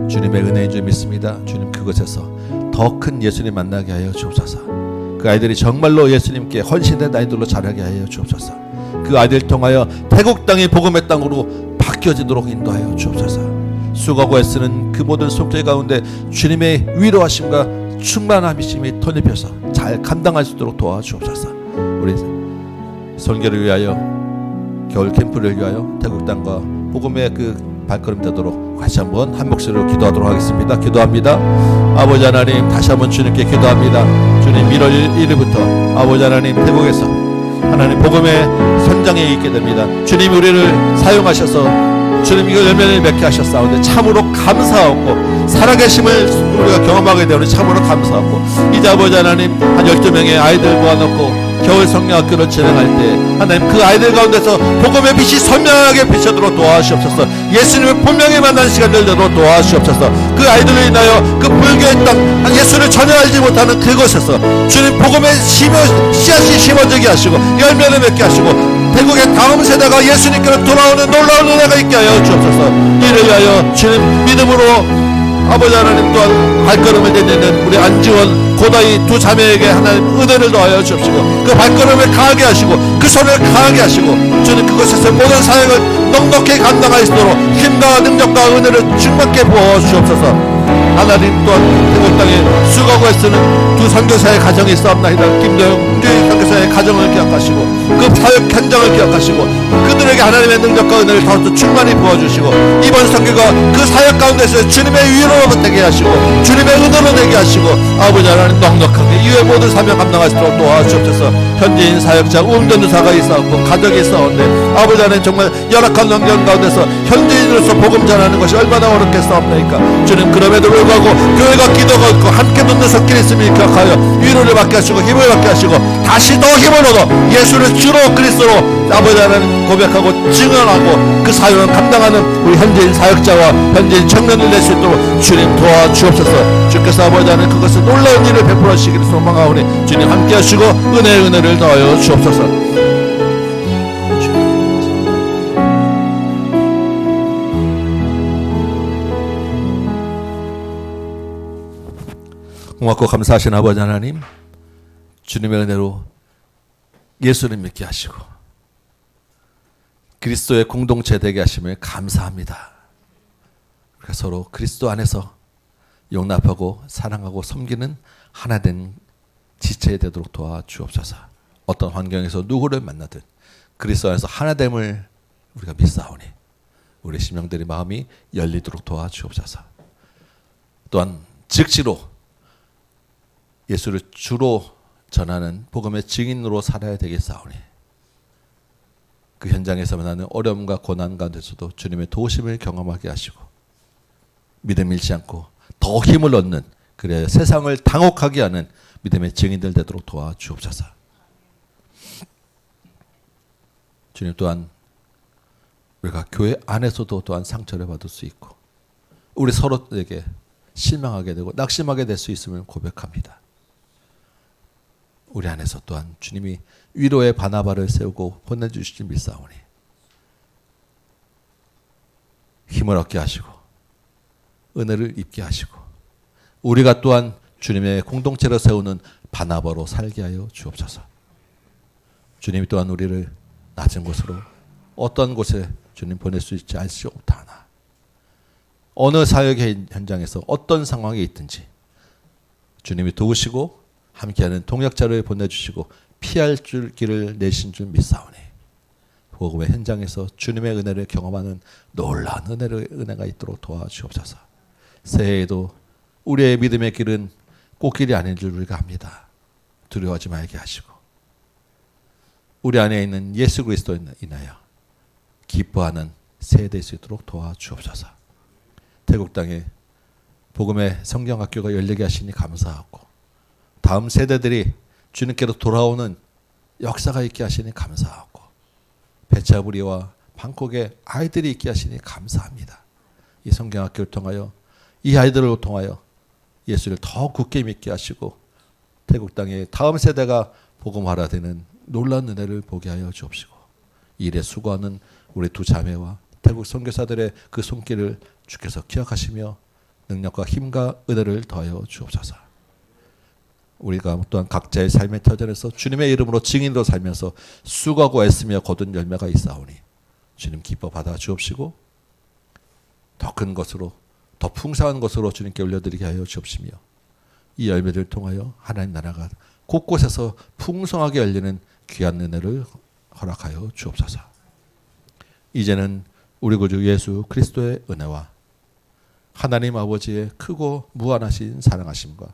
주님의 은혜인 줄 믿습니다. 주님 그곳에서 더 큰 예수님 만나게 하여 주옵소서. 그 아이들이 정말로 예수님께 헌신된 아이들로 자라게 하여 주옵소서. 그 아이들 통하여 태국 땅이 복음의 땅으로 바뀌어지도록 인도하여 주옵소서. 수고하고 애쓰는 그 모든 속죄 가운데 주님의 위로하심과 충만하심이 터입혀서 잘 감당할 수 있도록 도와주옵소서. 우리 선교를 위하여 겨울 캠프를 위하여 태국 땅과 복음의 그 발걸음 되도록 다시 한번 한 목소리로 기도하도록 하겠습니다. 기도합니다. 아버지 하나님 다시 한번 주님께 기도합니다. 주님 1월 1일부터 아버지 하나님 태국에서 하나님 복음의 선장에 있게 됩니다. 주님 우리를 사용하셔서 주님 이거 열매를 맺게 하셨사오니 참으로 감사하고 살아계심을 우리가 경험하게 되오니 참으로 감사하고 이제 아버지 하나님 한 12명의 아이들 모아놓고 겨울 성령학교를 진행할 때 하나님 그 아이들 가운데서 복음의 빛이 선명하게 비춰도록 도와주시옵소서. 예수님을 분명히 만나는 시간들 되도록 도와주시옵소서. 그 아이들로 인하여 그 불교의 땅 예수를 전혀 알지 못하는 그곳에서 주님 복음의 씨앗이 심어지게 하시고 열매를 맺게 하시고 태국의 다음 세대가 예수님께로 돌아오는 놀라운 은혜가 있게 하여 주옵소서. 이를 위하여 주님 믿음으로 아버지 하나님 또한 발걸음을 내딛는 우리 안지원 고다이 두 자매에게 하나님 은혜를 더하여 주옵시고 그 발걸음을 강하게 하시고 그 손을 강하게 하시고 주님 그곳에서 모든 사역을 넉넉히 감당할 수 있도록 힘과 능력과 은혜를 충만케 부어주옵소서. 하나님 또한 태국 땅에 수고하고 애쓰는 두 선교사의 가정이 있사옵나이다. 김도영 선교사의 가정을 기억하시고 그 사역 현장을 기억하시고 그들에게 하나님의 능력과 은혜를 더욱더 충만히 부어주시고 이번 선교가 그 사역 가운데서 주님의 위로로 되게 하시고 주님의 은혜로 되게 하시고 아버지 하나님 넉넉하게 이외 모든 사명 감당할 수 있도록 도와주옵소서. 현지인 사역자 우음전도사가 있사옵고 가족이 있사온데 아버지 하나님 정말 열악한 환경 가운데서 현지인으로서 복음 전하는 것이 얼마나 어렵겠사옵나이까. 주님 그럼에도 불구하고 교회가 기도가 있고 함께 돕는 손길이 있음을 기억하여 위로를 받게 하시고 힘을 받게 하시고 다시 더 힘을 얻어 예수를 주로 그리스도로 아버지 하나님 고백하고 증언하고 그 사역을 감당하는 우리 현지인 사역자와 현지인 청년을 낼 수 있도록 주님 도와주옵소서. 주께서 아버지 하나님 그것을 놀라운 일을 베풀어 주시기를 소망하오니 주님 함께 하시고 은혜를 더하여 주옵소서. 고맙고 감사하신 아버지 하나님 주님의 은혜로 예수를 믿게 하시고 그리스도의 공동체 되게 하심을 감사합니다. 서로 그리스도 안에서 용납하고 사랑하고 섬기는 하나된 지체 되도록 도와주옵소서. 어떤 환경에서 누구를 만나든 그리스도 안에서 하나됨을 우리가 믿사오니 우리 심령들의 마음이 열리도록 도와주옵소서. 또한 즉시로 예수를 주로 전하는 복음의 증인으로 살아야 되겠사오니 그 현장에서 만나는 어려움과 고난 가운데서도 주님의 도우심을 경험하게 하시고 믿음 잃지 않고 더 힘을 얻는 그래 세상을 당혹하게 하는 믿음의 증인들 되도록 도와주옵소서. 주님 또한 우리가 교회 안에서도 또한 상처를 받을 수 있고 우리 서로에게 실망하게 되고 낙심하게 될 수 있음을 고백합니다. 우리 안에서 또한 주님이 위로의 바나바를 세우고 보내주실 믿사오니 힘을 얻게 하시고 은혜를 입게 하시고 우리가 또한 주님의 공동체로 세우는 바나바로 살게 하여 주옵소서. 주님이 또한 우리를 낮은 곳으로 어떤 곳에 주님 보낼 수 있지 알 수 없다나 어느 사역의 현장에서 어떤 상황에 있든지 주님이 도우시고 함께하는 동역자를 보내주시고 피할 줄 길을 내신 줄 믿사오니 복음의 현장에서 주님의 은혜를 경험하는 놀라운 은혜가 있도록 도와주옵소서. 새해에도 우리의 믿음의 길은 꽃길이 아닌 줄 우리가 압니다. 두려워하지 말게 하시고 우리 안에 있는 예수 그리스도 인하여 기뻐하는 세대일 수 있도록 도와주옵소서. 태국 땅에 복음의 성경학교가 열리게 하시니 감사하고 다음 세대들이 주님께로 돌아오는 역사가 있게 하시니 감사하고 배차부리와 방콕에 아이들이 있게 하시니 감사합니다. 이 성경학교를 통하여 이 아이들을 통하여 예수를 더 굳게 믿게 하시고 태국 땅의 다음 세대가 복음화되는 놀라운 은혜를 보게 하여 주옵시고 이 일에 수고하는 우리 두 자매와 태국 선교사들의 그 손길을 주께서 기억하시며 능력과 힘과 은혜를 더하여 주옵소서. 우리가 또한 각자의 삶의 터전에서 주님의 이름으로 증인으로 살면서 수고하고 애쓰며 거둔 열매가 있사오니 주님 기뻐 받아 주옵시고 더 큰 것으로 더 풍성한 것으로 주님께 올려드리게 하여 주옵시며 이 열매를 통하여 하나님 나라가 곳곳에서 풍성하게 열리는 귀한 은혜를 허락하여 주옵소서. 이제는 우리 구주 예수 그리스도의 은혜와 하나님 아버지의 크고 무한하신 사랑하심과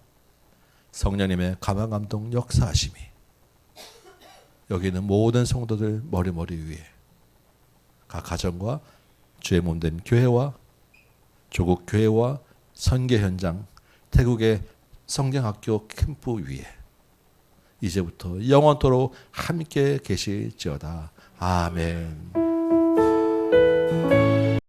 성령님의 가만 감동 역사하심이 여기 있는 모든 성도들 머리머리 위에 각 가정과 주의 몸된 교회와 조국 교회와 선교 현장 태국의 성경학교 캠프 위에 이제부터 영원토록 함께 계실지어다. 아멘.